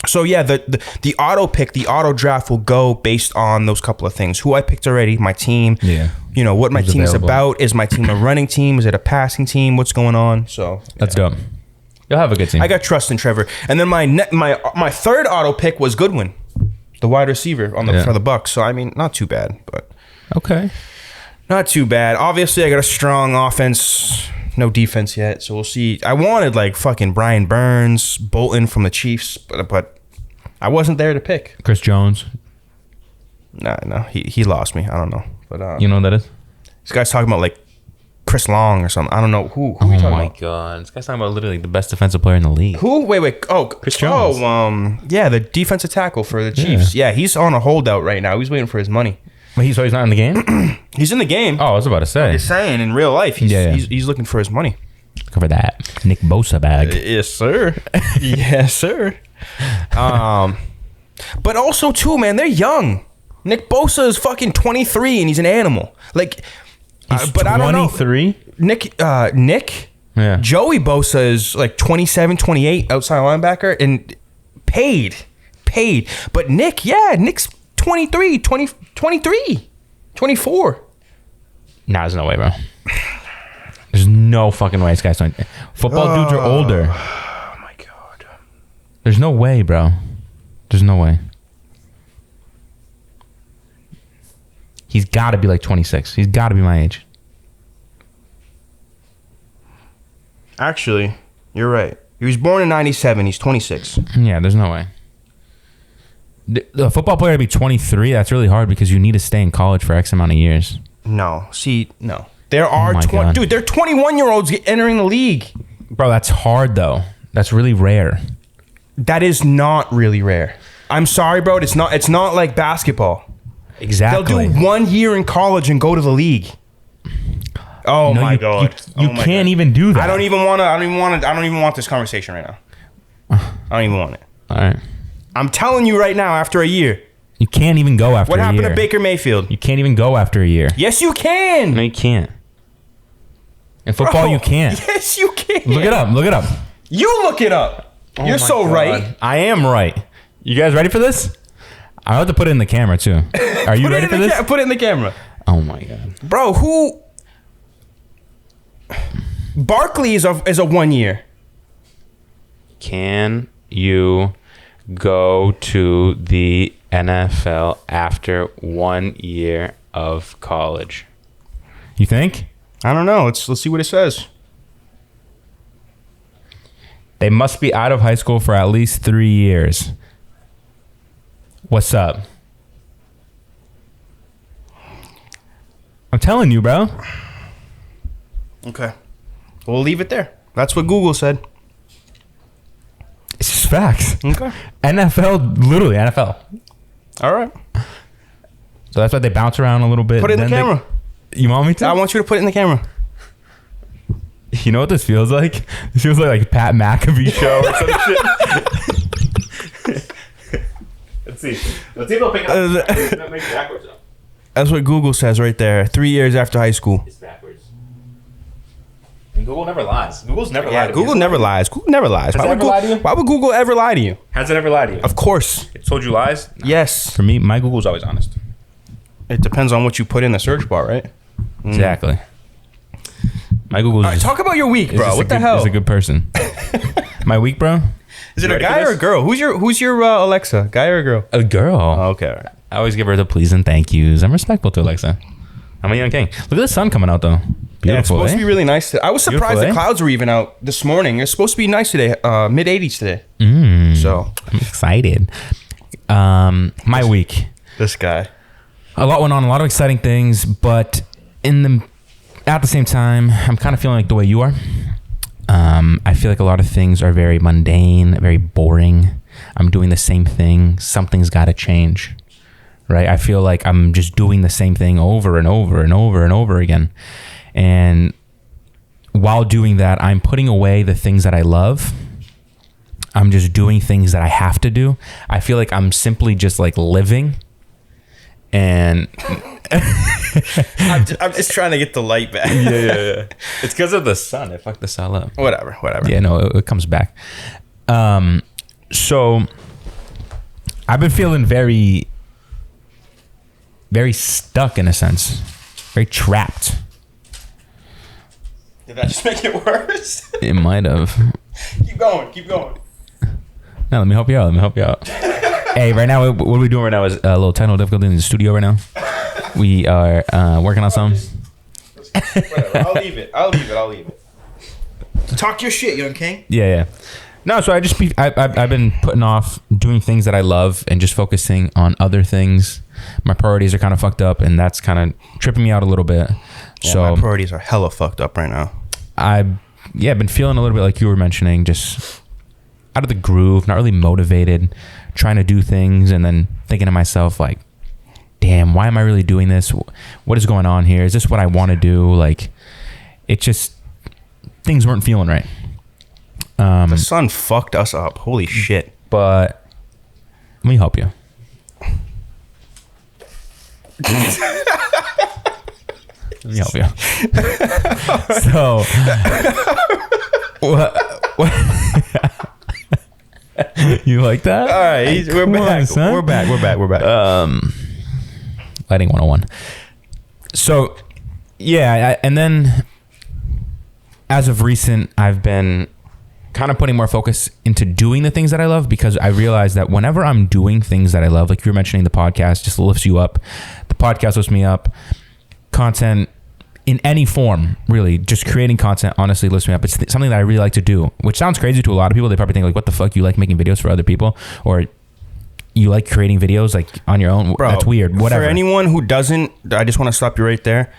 So yeah, the auto pick, the auto draft will go based on those couple of things. Who I picked already, my team. Yeah. You know, what my team is about. Is my team a running team? Is it a passing team? What's going on? So that's dope. You'll have a good team. I got trust in Trevor. And then my third auto pick was Goodwin, the wide receiver for the Bucs. So I mean, not too bad, but okay. Not too bad. Obviously, I got a strong offense. No defense yet, so we'll see. I wanted like fucking Brian Burns, Bolton from the Chiefs, but I wasn't there to pick. Chris Jones. No, he lost me. I don't know, but you know what that is? This guy's talking about like Chris Long or something. I don't know who. Oh my god, this guy's talking about literally the best defensive player in the league. Who? Wait. Oh, Chris Jones. Oh, yeah, the defensive tackle for the Chiefs. Yeah, he's on a holdout right now. He's waiting for his money. But he's not in the game? He's in the game. Oh, I was about to say. I'm just saying, in real life, he's looking for his money. Looking for that Nick Bosa bag. Yes, sir. Yes, sir. But also, too, man, they're young. Nick Bosa is fucking 23, and he's an animal. Like, but 23? I don't know. 23? Nick? Yeah. Joey Bosa is like 27, 28 outside linebacker, and paid. But Nick's 23, 24. Nah, there's no way, bro. There's no fucking way this guy's 20. Football dudes are older. Oh, my God. There's no way, bro. There's no way. He's got to be like 26. He's got to be my age. Actually, you're right. He was born in 97. He's 26. Yeah, there's no way. The football player to be 23, that's really hard because you need to stay in college for X amount of years. No. There are 20. Dude, there are 21-year-olds entering the league. Bro, that's hard, though. That's really rare. That is not really rare. I'm sorry, bro. It's not like basketball. Exactly. They'll do 1 year in college and go to the league. Oh, my God. You can't even do that. I don't even want this conversation right now. I don't even want it. All right. I'm telling you right now, after a year. You can't even go after a year. What happened to Baker Mayfield? You can't even go after a year. Yes, you can. No, you can't. In football, you can't. Yes, you can. Look it up. You look it up. You're so God. Right. I am right. You guys ready for this? I have to put it in the camera, too. Are you ready for this? Put it in the camera. Oh, my God. Bro, who... Barkley is a 1 year. Can you go to the NFL after 1 year of college? You think? I don't know. Let's see what it says. They must be out of high school for at least 3 years. What's up? I'm telling you, bro. Okay. We'll leave it there. That's what Google said. It's just facts. Okay. NFL, literally NFL. All right. So that's why they bounce around a little bit. Put it in the camera. You want me to? I want you to put it in the camera. You know what this feels like? This feels like Pat McAfee show or some shit. Let's see if they'll pick it up. That makes it backwards though. That's what Google says right there. 3 years after high school. It's backwards. And Google never lies. Google's never lied to me. Google never lies. Google never lies. Has it ever lied to you? Why would Google ever lie to you? Has it ever lied to you? Of course. It told you lies? No. Yes. For me, my Google's always honest. It depends on what you put in the search bar, right? Exactly. My Google's... All right, talk about your week, bro. What the hell? He's a good person. My week, bro? Is it a guy or a girl? Who's your Alexa? Guy or a girl? A girl. Oh, okay. All right. I always give her the please and thank yous. I'm respectful to Alexa. I'm a young king. Look at the sun coming out, though. Beautiful, yeah, it's supposed to be really nice today. I was surprised the clouds were even out this morning. It's supposed to be nice today, mid-80s today. So I'm excited. My week. This guy. A lot went on, a lot of exciting things, but at the same time, I'm kind of feeling like the way you are. I feel like a lot of things are very mundane, very boring. I'm doing the same thing. Something's got to change, right? I feel like I'm just doing the same thing over and over and over and over again. And while doing that, I'm putting away the things that I love. I'm just doing things that I have to do. I feel like I'm simply just like living. And I'm just trying to get the light back. Yeah. It's because of the sun. It fucked this all up. Whatever. Yeah, no, it comes back. So I've been feeling very, very stuck in a sense, very trapped. Did that just make it worse? It might have. Keep going. No, let me help you out. Hey, right now, what we're doing right now is a little technical difficulty in the studio right now. We are working on something. Whatever. I'll leave it. Talk your shit, young king. Yeah. No, so I've been putting off doing things that I love and just focusing on other things. My priorities are kind of fucked up, and that's kind of tripping me out a little bit. Yeah, so my priorities are hella fucked up right now. I've been feeling a little bit like you were mentioning, just out of the groove, not really motivated, trying to do things, and then thinking to myself like, damn, why am I really doing this? What is going on here? Is this what I want to do? Like, it just, things weren't feeling right. The sun fucked us up. Holy shit. But let me help you. Let me help you. So, what? You like that? All right, we're back. We're back. Lighting 101. So, yeah, and then as of recent, I've been kind of putting more focus into doing the things that I love, because I realize that whenever I'm doing things that I love, like you were mentioning, the podcast just lifts you up. The podcast lifts me up. Content in any form, really, just creating content honestly lifts me up. It's something that I really like to do, which sounds crazy to a lot of people. They probably think like, what the fuck, you like making videos for other people, or you like creating videos like on your own? Bro, that's weird. Whatever. For anyone who doesn't, I just want to stop you right there.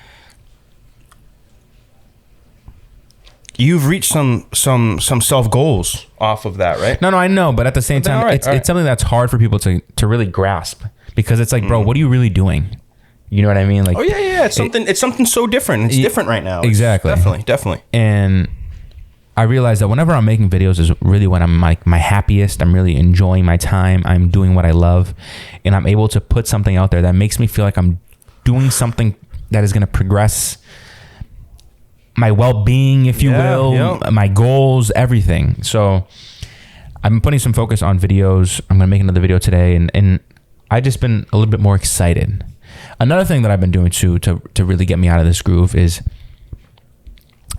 You've reached some self goals off of that, right? No, I know, but at the same time, it's something that's hard for people to really grasp, because it's like, bro, what are you really doing? You know what I mean? Like, oh yeah, it's something so different. It's different right now. Exactly. Definitely. And I realize that whenever I'm making videos is really when I'm like my happiest. I'm really enjoying my time. I'm doing what I love, and I'm able to put something out there that makes me feel like I'm doing something that is going to progress my well-being, if you will, my goals, everything. So I've been putting some focus on videos. I'm going to make another video today, and I've just been a little bit more excited. Another thing that I've been doing too to really get me out of this groove is,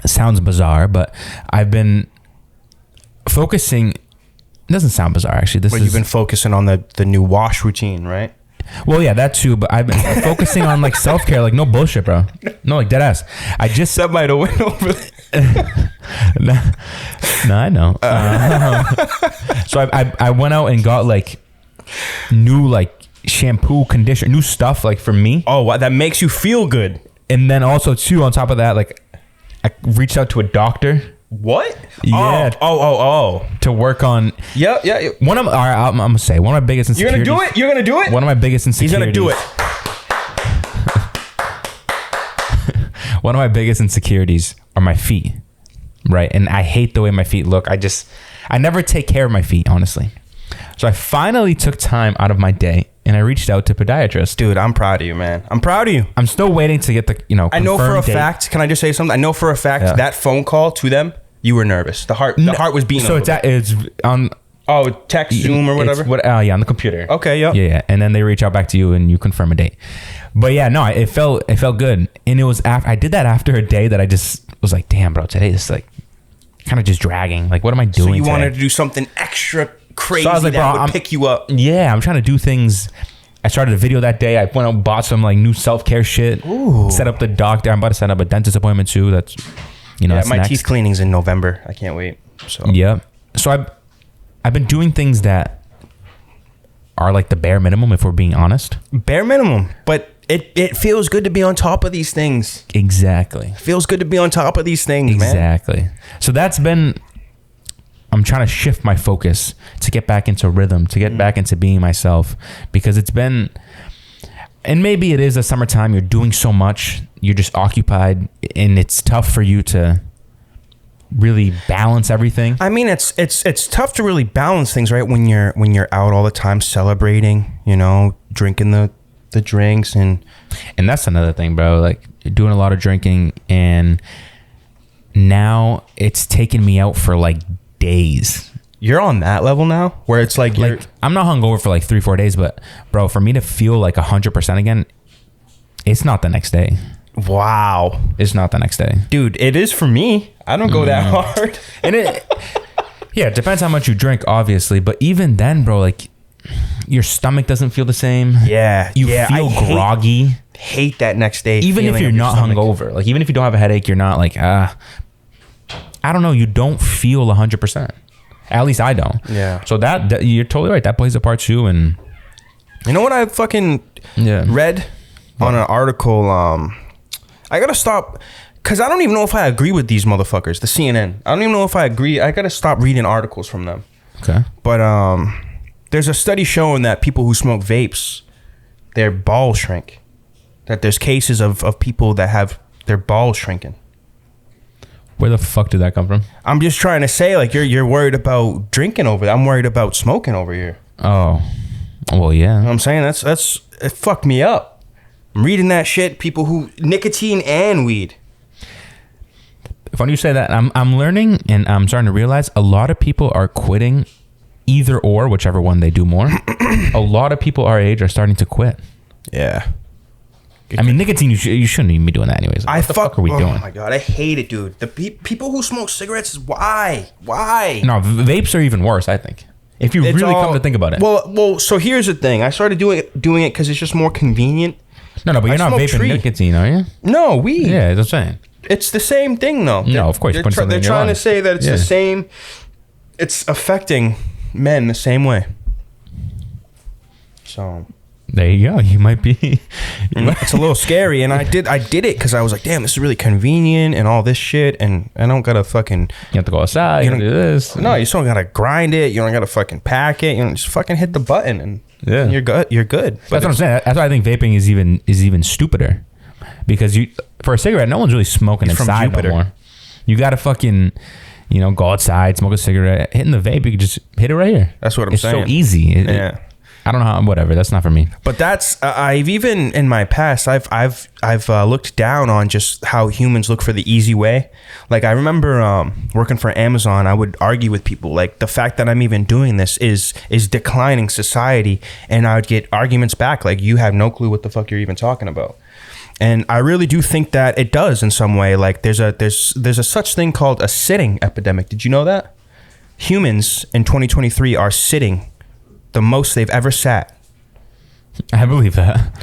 it sounds bizarre, but I've been focusing. It doesn't sound bizarre, actually. You've been focusing on the new wash routine, right? Well, yeah, that too, but I've been focusing on like self-care, like no bullshit, bro. No, like dead ass. I just that might have went over there. No, I know. So I went out and got like new like shampoo, conditioner, new stuff like for me. Oh, wow, that makes you feel good. And then also too, on top of that, like I reached out to a doctor. What? Yeah. Oh. To work on. Yeah. I'm gonna say one of my biggest insecurities. You're gonna do it. One of my biggest insecurities. He's gonna do it. One of my biggest insecurities are my feet, right? And I hate the way my feet look. I never take care of my feet, honestly. So I finally took time out of my day and I reached out to a podiatrist. Dude, I'm proud of you, man. I'm proud of you. I'm still waiting to get the, I know for a fact. Can I just say something? I know for a fact that phone call to them, you were nervous. The heart was beating. So it's on. Oh, text, Zoom, or whatever. On the computer. Okay, yeah. And then they reach out back to you and you confirm a date. But yeah, no, it felt good, and it was after I did that after a day that I just was like, damn, bro, today is like kind of just dragging. Like, what am I doing? So you today? wanted to do something extra crazy, so I was like, that would pick you up. Yeah, I'm trying to do things. I started a video that day. I went out and bought some like new self-care shit. Ooh. Set up the doctor. I'm about to set up a dentist appointment too. That's that's my next. teeth cleaning's in November. I can't wait. So yeah. So I've been doing things that are like the bare minimum, if we're being honest. Bare minimum, but it feels good to be on top of these things. Exactly. It feels good to be on top of these things, exactly. Man. So that's been, I'm trying to shift my focus to get back into rhythm, to get back into being myself, because it's been, and maybe it is the summertime, you're doing so much, you're just occupied, and it's tough for you to really balance everything. I mean, it's tough to really balance things, right? When you're out all the time celebrating, you know, drinking the drinks, and that's another thing, bro. Like, you're doing a lot of drinking, and now it's taken me out for like days. You're on that level now where it's like I'm not hungover for like 3-4 days, but bro, for me to feel like 100% again, it's not the next day. Wow. It's not the next day. Dude, it is for me. I don't go that hard. And it depends how much you drink, obviously, but even then, bro, like, your stomach doesn't feel the same. Yeah. You feel groggy. Hate that next day. Even if you're not hungover. Like, even if you don't have a headache, you're not like, I don't know. You don't feel 100%. At least I don't. Yeah. So that you're totally right. That plays a part too. And you know what I fucking read on an article? I gotta stop, because I don't even know if I agree with these motherfuckers. The CNN. I don't even know if I agree. I gotta stop reading articles from them. Okay. But there's a study showing that people who smoke vapes, their balls shrink. That there's cases of people that have their balls shrinking. Where the fuck did that come from? I'm just trying to say, like, you're worried about drinking over there. I'm worried about smoking over here. Oh, well, yeah. You know what I'm saying? It fucked me up. I'm reading that shit. People who nicotine and weed. Funny you say that. I'm learning, and I'm starting to realize a lot of people are quitting either or, whichever one they do more. A lot of people our age are starting to quit. Yeah. I mean, nicotine, you shouldn't even be doing that anyways. What the fuck are we doing? Oh my God, I hate it, dude. The people who smoke cigarettes, is why? No, vapes are even worse, I think. If you really come to think about it. Well, so here's the thing. I started doing it because it's just more convenient. No, but you're not vaping nicotine, are you? No, weed. Yeah, that's what I'm saying. It's the same thing, though. No, of course. They're trying to say that it's the same. It's affecting men the same way. So there you go. You might be. It's a little scary, and I did it because I was like, damn, this is really convenient and all this shit, and I don't gotta fucking. You have to go outside. You don't do this. No, you still gotta grind it. You don't gotta fucking pack it. You know, just fucking hit the button, and you're good. You're good. But that's what I'm saying. That's why I think vaping is even stupider, because for a cigarette, no one's really smoking inside no more. You gotta fucking, go outside, smoke a cigarette. Hitting the vape, you can just hit it right here. That's what I'm saying. It's so easy. I don't know how. Whatever. That's not for me. But that's I've even in my past I've looked down on just how humans look for the easy way. Like, I remember working for Amazon, I would argue with people like, the fact that I'm even doing this is declining society, and I would get arguments back like, you have no clue what the fuck you're even talking about. And I really do think that it does in some way. Like, there's a such thing called a sitting epidemic. Did you know that? Humans in 2023 are sitting the most they've ever sat. I believe that.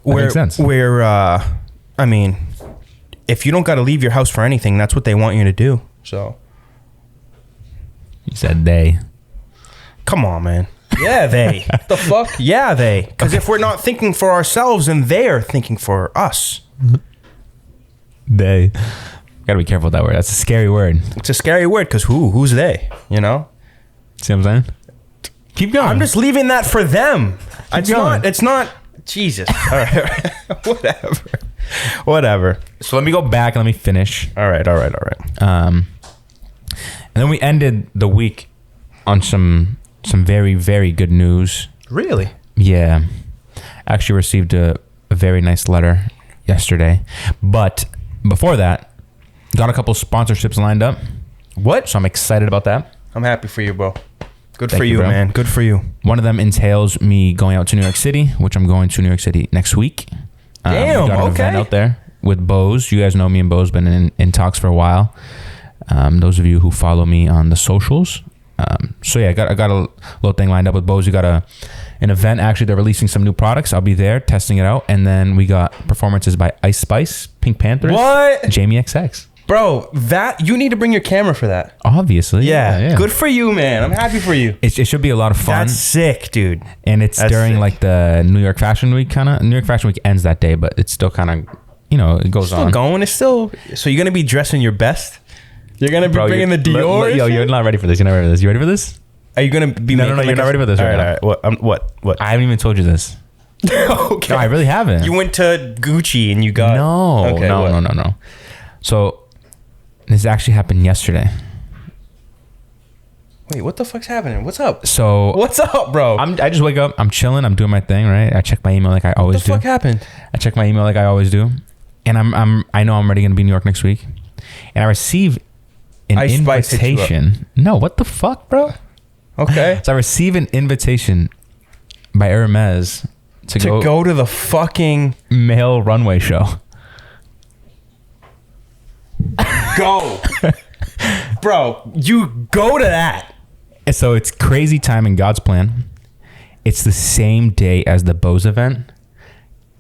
Makes sense. I mean, if you don't got to leave your house for anything, that's what they want you to do. So. You said they. Come on, man. Yeah, they. The fuck? Yeah, they. Because if we're not thinking for ourselves, then they're thinking for us. They. Gotta be careful with that word. That's a scary word. It's a scary word because who's they? See what I'm saying? Keep going. I'm just leaving that for them. It's not. Jesus. All right. Whatever. So let me go back and let me finish. All right. And then we ended the week on some very, very good news. Really? Yeah. Actually received a very nice letter yesterday. But before that, got a couple sponsorships lined up. What? So I'm excited about that. I'm happy for you, bro. Good for you, man. Good for you. One of them entails me going out to New York City, which I'm going to New York City next week. Damn, we got an event out there with Bose. You guys know me and Bose been in talks for a while. Those of you who follow me on the socials. So yeah, I got a little thing lined up with Bose. We got an event. Actually, they're releasing some new products. I'll be there testing it out. And then we got performances by Ice Spice, Pink Panthers, what? Jamie XX. Bro, that you need to bring your camera for that. Obviously. Yeah. Good for you, man. I'm happy for you. It should be a lot of fun. That's sick, dude. And it's during sick. like the New York Fashion Week kind of. New York Fashion Week ends that day, but it's still kind of, it goes still on. Going. It's still. So you're gonna be dressing your best. You're gonna be bringing the Dior. Yo, you're not ready for this. You're not ready for this. You ready for this? Are you gonna be? No. You're not ready for this right now. All right. What? I haven't even told you this. Okay. No, I really haven't. You went to Gucci and you got. No. Okay, No. So this actually happened yesterday. Wait, what the fuck's happening? What's up? So what's up, bro? I just wake up. I'm chilling. I'm doing my thing. Right. I check my email like I always do. What the fuck happened? I check my email like I always do, and I know I'm already gonna be in New York next week, and I receive an invitation. No, what the fuck, bro? Okay. So I receive an invitation by Hermes to go to the fucking male runway show. Go. Bro, you go to that. And so it's crazy time in God's plan. It's the same day as the Bose event.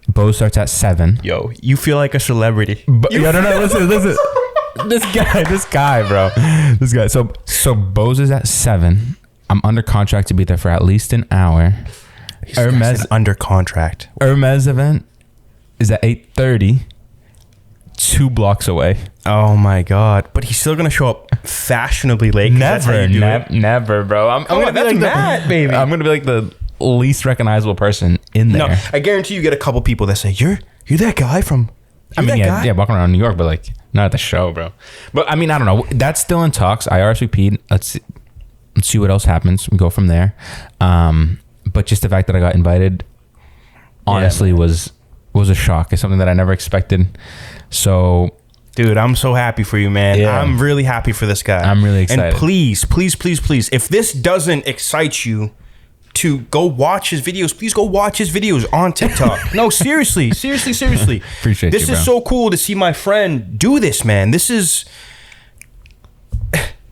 Bose starts at 7. Yo, you feel like a celebrity. No, listen. This guy, bro. This guy. So Bose is at 7. I'm under contract to be there for at least an hour. Hermes under contract. Hermes event is at 8:30, 2 blocks away. Oh my God! But he's still gonna show up fashionably late. Never, bro. I'm gonna be like Matt, baby. I'm gonna be like the least recognizable person in there. No, I guarantee you get a couple people that say you're that guy from. Yeah, walking around New York, but like not at the show, bro. But I mean, I don't know. That's still in talks. I RSVP'd. Let's see what else happens. We go from there. But just the fact that I got invited, honestly, was a shock. It's something that I never expected. So, dude, I'm so happy for you, man. Yeah. I'm really happy for this guy. I'm really excited. And please, if this doesn't excite you to go watch his videos, please go watch his videos on TikTok. No, seriously. Appreciate this you, is so cool to see my friend do this, man. This is.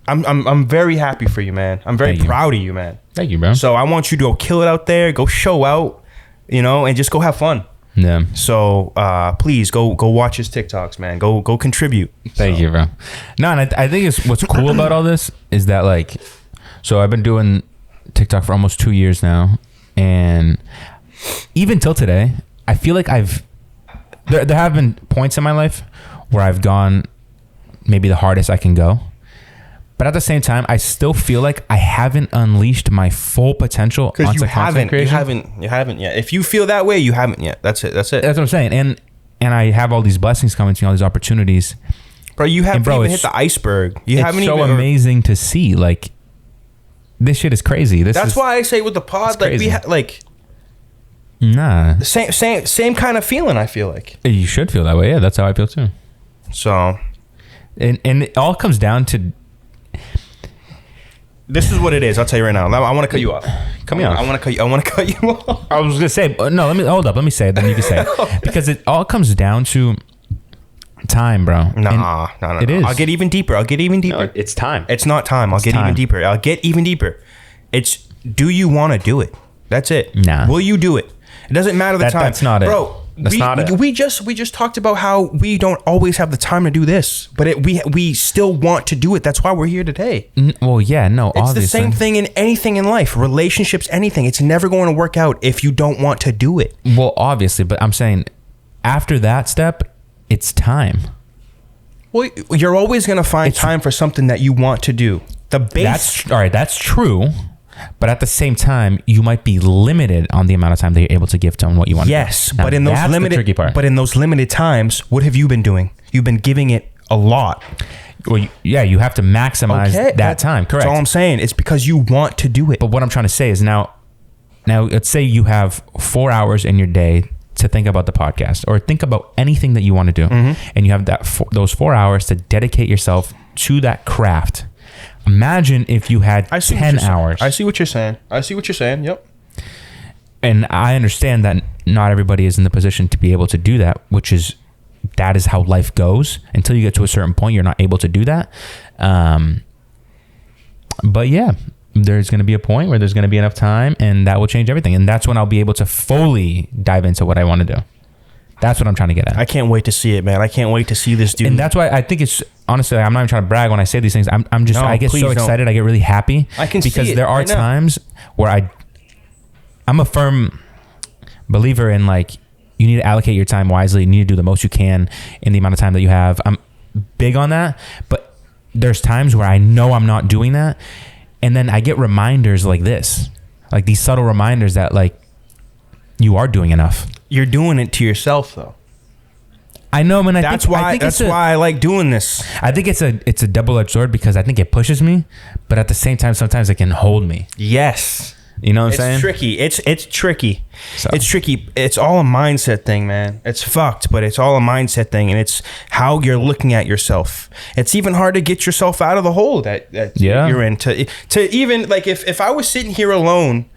I'm very happy for you, man. I'm very proud of you, man. Thank you, bro. So I want you to go kill it out there, go show out, and just go have fun. Yeah. So please go watch his TikToks, man. Go contribute. Thank you, bro. No, and I think what's cool about all this is that so I've been doing TikTok for almost 2 years now, and even till today, I feel like there have been points in my life where I've gone maybe the hardest I can go. But at the same time, I still feel like I haven't unleashed my full potential on content creation. You haven't yet. If you feel that way, you haven't yet. That's it. That's what I'm saying. And I have all these blessings coming to me, all these opportunities. Bro, you haven't even hit the iceberg. It's so amazing to see. Like, this shit is crazy. That's why I say with the pod, nah. Same kind of feeling, I feel like. You should feel that way. Yeah, that's how I feel too. So. And it all comes down to. This is what it is. I'll tell you right now. I want to cut you off. Cut me off. I want to cut you off. I was gonna say no. Let me say it. Then you can say it because it all comes down to time, bro. No. It is. I'll get even deeper. No, it's time. It's not time. I'll get even deeper. It's do you want to do it? That's it. Nah. Will you do it? It doesn't matter the time. That's not it. Bro. That's not it. We just talked about how we don't always have the time to do this, but we still want to do it. That's why we're here today. Well, yeah, no, it's obviously. The same thing in anything in life, relationships, anything. It's never going to work out if you don't want to do it. Well, obviously, but I'm saying after that step, it's time. Well, you're always going to find time for something that you want to do. That's true. But at the same time, you might be limited on the amount of time that you're able to give to what you want. Yes, to do. but in those limited times, what have you been doing? You've been giving it a lot. Well, you have to maximize that time. Correct. That's all I'm saying. It's because you want to do it. But what I'm trying to say is now let's say you have 4 hours in your day to think about the podcast or think about anything that you want to do, and you have those 4 hours to dedicate yourself to that craft. Imagine if you had 10 hours. I see what you're saying. Yep. And I understand that not everybody is in the position to be able to do that, that is how life goes. Until you get to a certain point, you're not able to do that. But yeah, there's going to be a point where there's going to be enough time, and that will change everything. And that's when I'll be able to fully dive into what I want to do. That's what I'm trying to get at. I can't wait to see it, man. I can't wait to see this dude. And that's why I think it's honestly, I'm not even trying to brag when I say these things. I'm just, I get so excited. I get really happy. I can see it. Because there are times where I'm a firm believer in like, you need to allocate your time wisely. You need to do the most you can in the amount of time that you have. I'm big on that, but there's times where I know I'm not doing that. And then I get reminders like this, like these subtle reminders that like, you are doing enough. You're doing it to yourself though. I know, man. That's why I like doing this. I think it's a double-edged sword because I think it pushes me, but at the same time, sometimes it can hold me. Yes. You know what I'm saying? It's tricky. It's tricky. So. It's tricky. It's all a mindset thing, man. It's fucked, but it's all a mindset thing, and it's how you're looking at yourself. It's even hard to get yourself out of the hole that you're in. To even, like, if I was sitting here alone,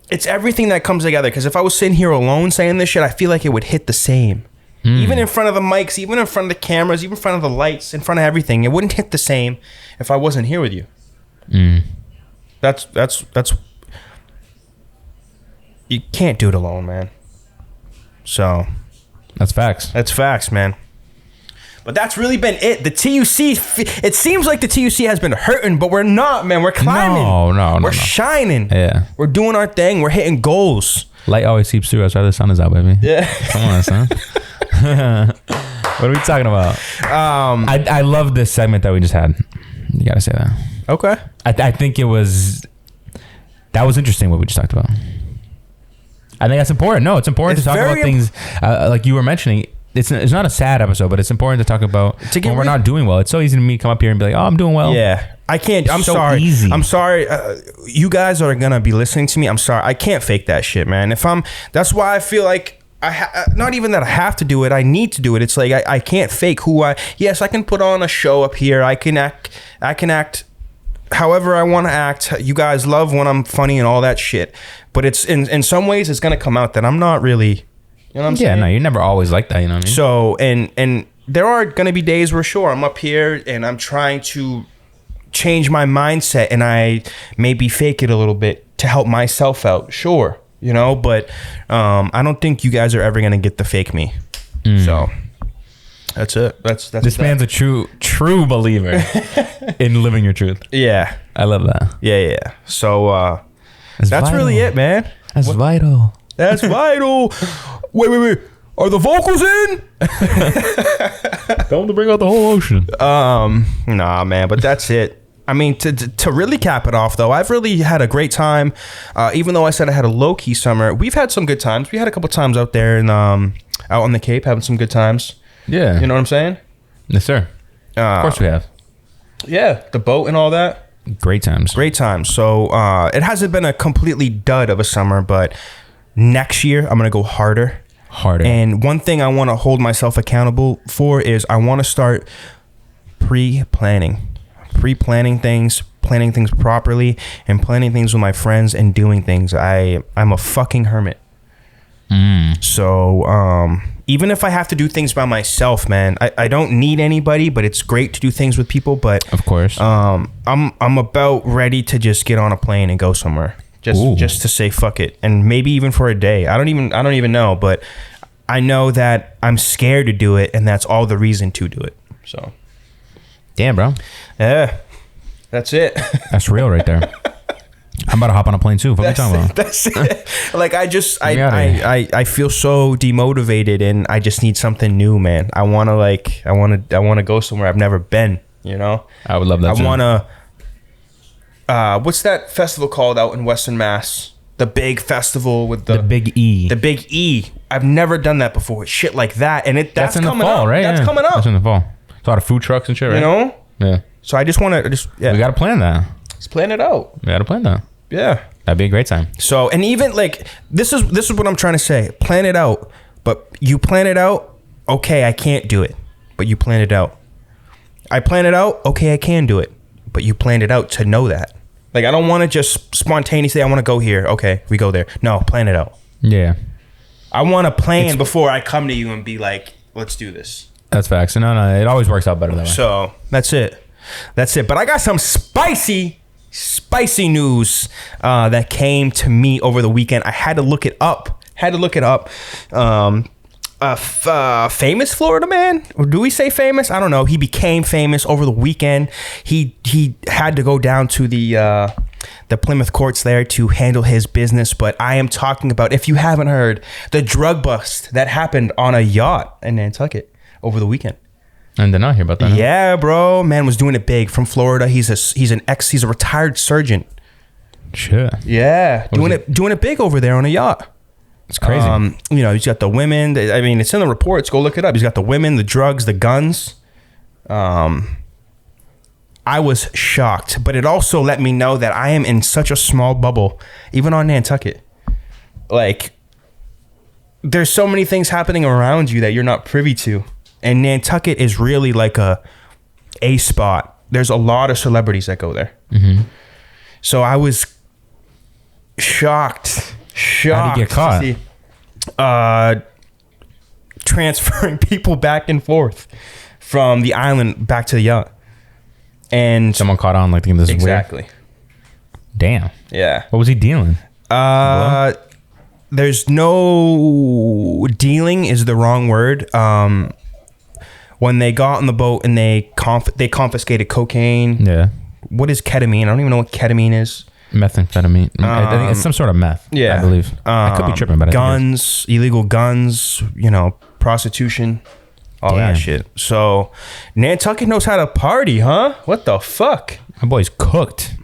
it's everything that comes together. Because if I was sitting here alone saying this shit, I feel like it would hit the same. Even in front of the mics, even in front of the cameras, even in front of the lights, in front of everything, it wouldn't hit the same if I wasn't here with you. That's you can't do it alone, man. So that's facts. That's facts, man. But that's really been it. The TUC, it seems like the TUC has been hurting, but we're not, man. We're climbing. No. We're shining. Yeah. We're doing our thing. We're hitting goals. Light always seeps through. That's why the sun is out, baby. Yeah. Come on, son. What are we talking about? I love this segment that we just had. You gotta say that. Okay. I think that was interesting what we just talked about. I think that's important. No, it's important to talk about things like you were mentioning. It's not a sad episode, but it's important to talk about when we're not doing well. It's so easy to me to come up here and be like, oh, I'm doing well. Yeah. I can't. I'm so sorry. Easy. I'm sorry. You guys are gonna be listening to me. I'm sorry. I can't fake that shit, man. That's why I feel like not even that I have to do it. I need to do it. It's like I can't fake who I. Yes, I can put on a show up here. I can act however I want to act. You guys love when I'm funny and all that shit. But it's in some ways it's gonna come out that I'm not really. You know what I'm saying? Yeah, no, you're never always like that. You know what I mean? So and there are gonna be days where sure I'm up here and I'm trying to change my mindset and I maybe fake it a little bit to help myself out. Sure, you know, but I don't think you guys are ever gonna get the fake me. So that's it. That's this man's a true believer in living your truth. Yeah, I love that. Yeah. So that's really it, man. That's vital. That's vital. Wait. Are the vocals in? Tell them to bring out the whole ocean. Nah, man, but that's it. I mean, to really cap it off, though, I've really had a great time. Even though I said I had a low-key summer, we've had some good times. We had a couple times out there and out on the Cape having some good times. Yeah. You know what I'm saying? Yes, sir. Of course we have. Yeah, the boat and all that. Great times. So it hasn't been a completely dud of a summer, but next year I'm going to go harder. And one thing I want to hold myself accountable for is I want to start pre-planning things, planning things properly, and planning things with my friends and doing things. I'm a fucking hermit. So even if I have to do things by myself, man, I don't need anybody, but it's great to do things with people. But of course, I'm about ready to just get on a plane and go somewhere. Just to say fuck it, and maybe even for a day. I don't even know, but I know that I'm scared to do it, and that's all the reason to do it. So, damn, bro. Yeah, that's it. That's real right there. I'm about to hop on a plane too. What are you talking about? That's it. Like I feel so demotivated, and I just need something new, man. I want to go somewhere I've never been. You know, I would love that. I want to. What's that festival called out in Western Mass? The big festival with the Big E. The Big E. I've never done that before. Shit like that, and that's in coming the fall, up. Right? That's coming up. That's in the fall. It's a lot of food trucks and shit, right? You know? Yeah. So I just want to We gotta plan that. Let's plan it out. We gotta plan that. Yeah. That'd be a great time. So, and even like this is what I'm trying to say. Plan it out, but you plan it out. Okay, I can't do it, but you plan it out. I plan it out. Okay, I can do it, but you planned it out to know that. Like, I don't want to just spontaneously, I want to go here. Okay, we go there. No, plan it out. Yeah. I want to plan before I come to you and be like, let's do this. That's facts. No, it always works out better that way. So, that's it. But I got some spicy news that came to me over the weekend. I had to look it up. famous Florida man, or do we say famous? I don't know. He became famous over the weekend. He had to go down to the Plymouth courts there to handle his business. But I am talking about, if you haven't heard, the drug bust that happened on a yacht in Nantucket over the weekend. And did not hear about that. Yeah, bro. Man was doing it big from Florida. He's a retired surgeon. Sure. Yeah, doing it big over there on a yacht. It's crazy. You know, he's got the women. I mean, it's in the reports. Go look it up. He's got the women, the drugs, the guns. I was shocked, but it also let me know that I am in such a small bubble, even on Nantucket. Like, there's so many things happening around you that you're not privy to. And Nantucket is really like a spot. There's a lot of celebrities that go there. Mm-hmm. So I was shocked. How did you get caught? Transferring people back and forth from the island back to the yacht. And someone caught on like thinking this is exactly. Weird. Damn. Yeah. What was he dealing? There's no dealing is the wrong word. When they got on the boat and they confiscated cocaine. Yeah. What is ketamine? I don't even know what ketamine is. Methamphetamine. I think it's some sort of meth. Yeah. I believe. I could be tripping, but guns, illegal guns, you know, prostitution, all that shit. So Nantucket knows how to party, huh? What the fuck? My boy's cooked.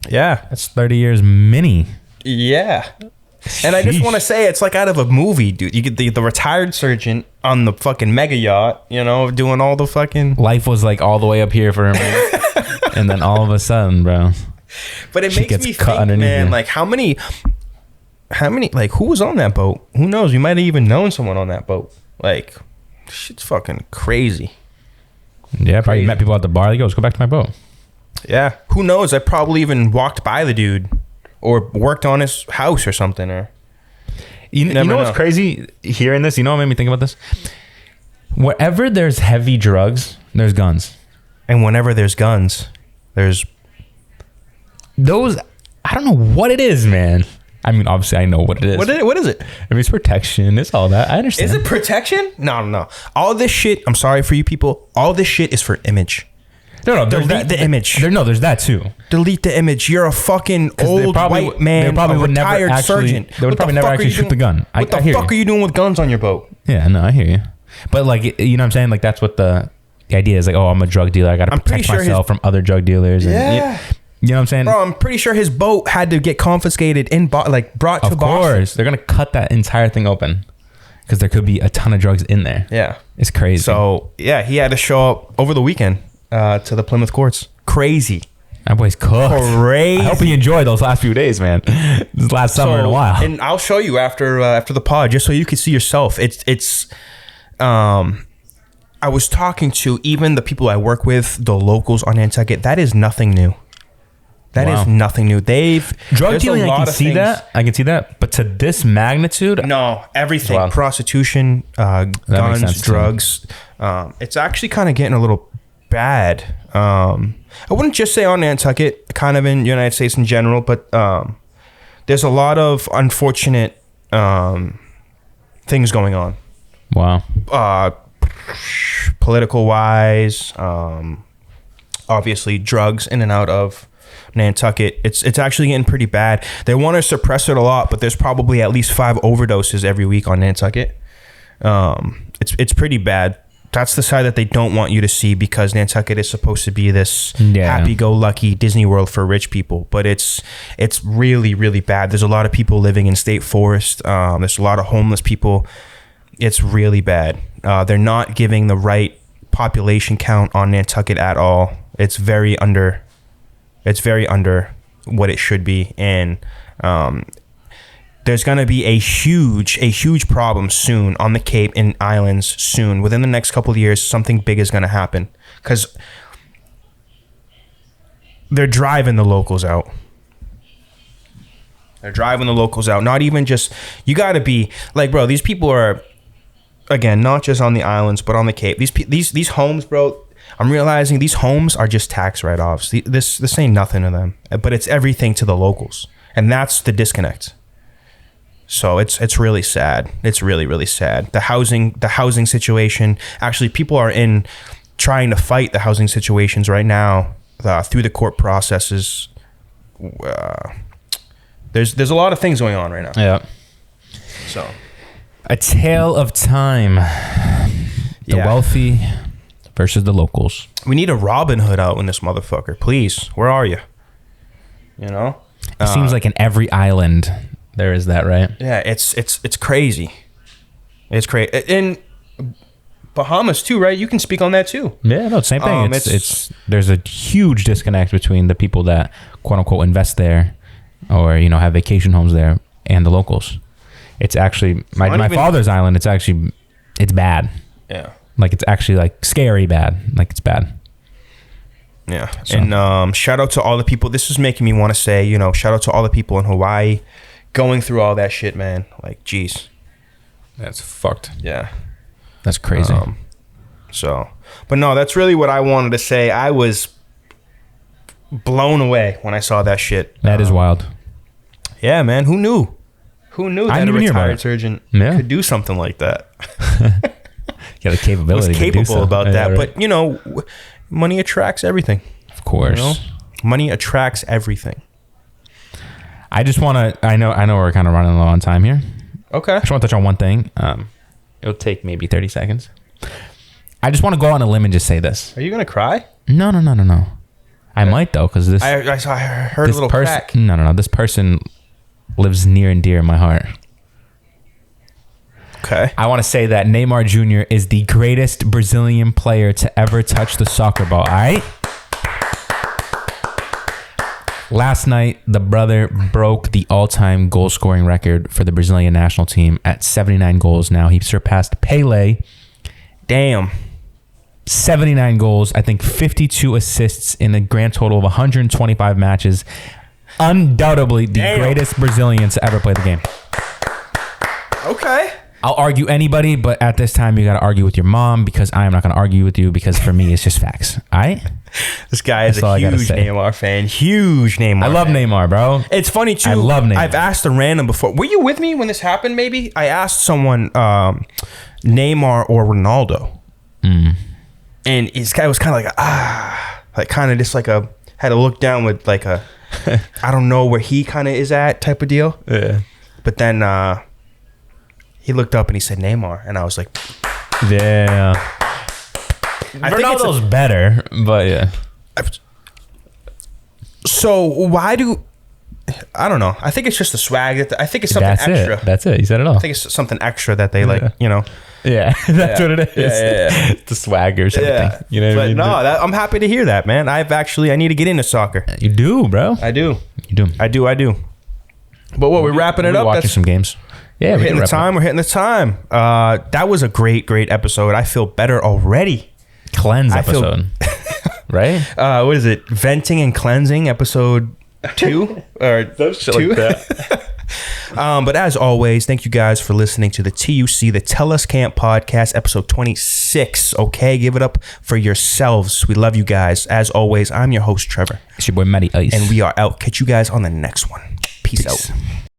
Yeah. That's 30 years mini. Yeah. And I just want to say, it's like out of a movie, dude. You get the retired surgeon on the fucking mega yacht, you know, doing all the fucking... Life was like all the way up here for him. And then all of a sudden, bro. But it makes me think, man, like how many, like who was on that boat? Who knows? You might have even known someone on that boat. Like, shit's fucking crazy. Yeah, probably met people at the bar. Like, let's go back to my boat. Yeah. Who knows? I probably even walked by the dude or worked on his house or something. Or you know what's crazy hearing this? You know what made me think about this? Wherever there's heavy drugs, there's guns. And whenever there's guns, there's... Those, I don't know what it is, man. I mean, obviously, I know what it is. What is it? I mean, it's protection. It's all that. I understand. Is it protection? No. All this shit, I'm sorry for you people, all this shit is for image. No, delete the image. There's that too. Delete the image. You're a fucking old white man, a retired surgeon. They would probably never actually shoot the gun. What the fuck are you doing with guns on your boat? Yeah, no, I hear you. But like, you know what I'm saying? Like, that's what the idea is. Like, oh, I'm a drug dealer. I got to protect myself from other drug dealers. Yeah. You know what I'm saying? Bro, I'm pretty sure his boat had to get confiscated brought to Boston. Of course. They're going to cut that entire thing open because there could be a ton of drugs in there. Yeah. It's crazy. So, yeah, he had to show up over the weekend to the Plymouth courts. Crazy. That boy's cooked. Crazy. I hope he enjoyed those last few days, man. This last summer in a while. And I'll show you after the pod just so you can see yourself. It's I was talking to even the people I work with, the locals on Nantucket. That is nothing new. That is nothing new. Drug dealing, I can see that. But to this magnitude? No, everything. Wow. Prostitution, guns, drugs. It's actually kind of getting a little bad. I wouldn't just say on Nantucket, kind of in the United States in general, but there's a lot of unfortunate things going on. Wow. Political wise, obviously drugs in and out of Nantucket. It's actually getting pretty bad. They want to suppress it a lot, but there's probably at least 5 overdoses every week on Nantucket. It's pretty bad. That's the side that they don't want you to see because Nantucket is supposed to be this happy-go-lucky Disney World for rich people, but it's really, really bad. There's a lot of people living in state forest. There's a lot of homeless people. It's really bad. They're not giving the right population count on Nantucket at all. It's very under what it should be, and there's going to be a huge problem soon on the Cape and islands soon. Within the next couple of years, something big is going to happen because they're driving the locals out. Not even just, you got to be like, bro, these people are, again, not just on the islands, but on the Cape. These homes, bro, I'm realizing these homes are just tax write-offs. This ain't nothing to them, but it's everything to the locals. And that's the disconnect. So it's really sad. It's really, really sad. The housing situation. Actually, people are trying to fight the housing situations right now through the court processes. There's a lot of things going on right now. Yeah. So, a tale of time. The wealthy versus the locals. We need a Robin Hood out in this motherfucker, please. Where are you? You know? It seems like in every island there is that, right? Yeah, it's crazy. It's crazy. In Bahamas too, right? You can speak on that too. Yeah, no, same thing. It's there's a huge disconnect between the people that quote unquote invest there or, you know, have vacation homes there and the locals. It's actually my father's island, it's bad. Yeah. Like it's actually like scary bad. Like it's bad. Yeah. So. And shout out to all the people. This is making me want to say, you know, shout out to all the people in Hawaii going through all that shit, man. Like, geez. That's fucked. Yeah. That's crazy. But no, that's really what I wanted to say. I was blown away when I saw that shit. That is wild. Yeah, man. Who knew? Who knew that a retired surgeon could do something like that? Yeah, the capability. Was capable about that. Right. But, you know, money attracts everything. Of course. You know? Money attracts everything. I just want to, I know we're kind of running low on time here. Okay. I just want to touch on one thing. It'll take maybe 30 seconds. I just want to go on a limb and just say this. Are you going to cry? No. I might though, because this. I heard a little crack. No. This person lives near and dear in my heart. Okay. I want to say that Neymar Jr. is the greatest Brazilian player to ever touch the soccer ball. All right. Last night, the brother broke the all-time goal-scoring record for the Brazilian national team at 79 goals. Now he surpassed Pele. Damn. 79 goals. I think 52 assists in a grand total of 125 matches. Undoubtedly the greatest Brazilian to ever play the game. Okay. I'll argue anybody, but at this time, you got to argue with your mom because I am not going to argue with you because for me, it's just facts. All right? This guy is a huge Neymar fan. Huge Neymar I love Neymar, bro. It's funny, too. I love Neymar. I've asked a random before. Were you with me when this happened, maybe? I asked someone, Neymar or Ronaldo. And this guy was kind of like, kind of just like had to look down with like a, I don't know where he kind of is at type of deal. Yeah. But then he looked up and he said Neymar. And I was like, yeah. I think Ronaldo's better, but yeah. So why I don't know. I think it's just the swag. I think it's something extra. That's it. You said it all. I think it's something extra that they like, you know. Yeah, that's what it is. Yeah. The swagger or something. Yeah. You know what I mean? No, I'm happy to hear that, man. I need to get into soccer. You do, bro. I do. You do. I do. But we're wrapping it up. Watching some games. Yeah, we're hitting the time. We're hitting the time. That was a great episode. I feel better already. Cleanse episode. Right? What is it? Venting and cleansing episode 2 or 2? Like that. But as always, thank you guys for listening to the TUC, the Tell Us Can't Podcast, episode 26. Okay, give it up for yourselves. We love you guys. As always, I'm your host, Trevor. It's your boy, Matty Ice. And we are out. Catch you guys on the next one. Peace out.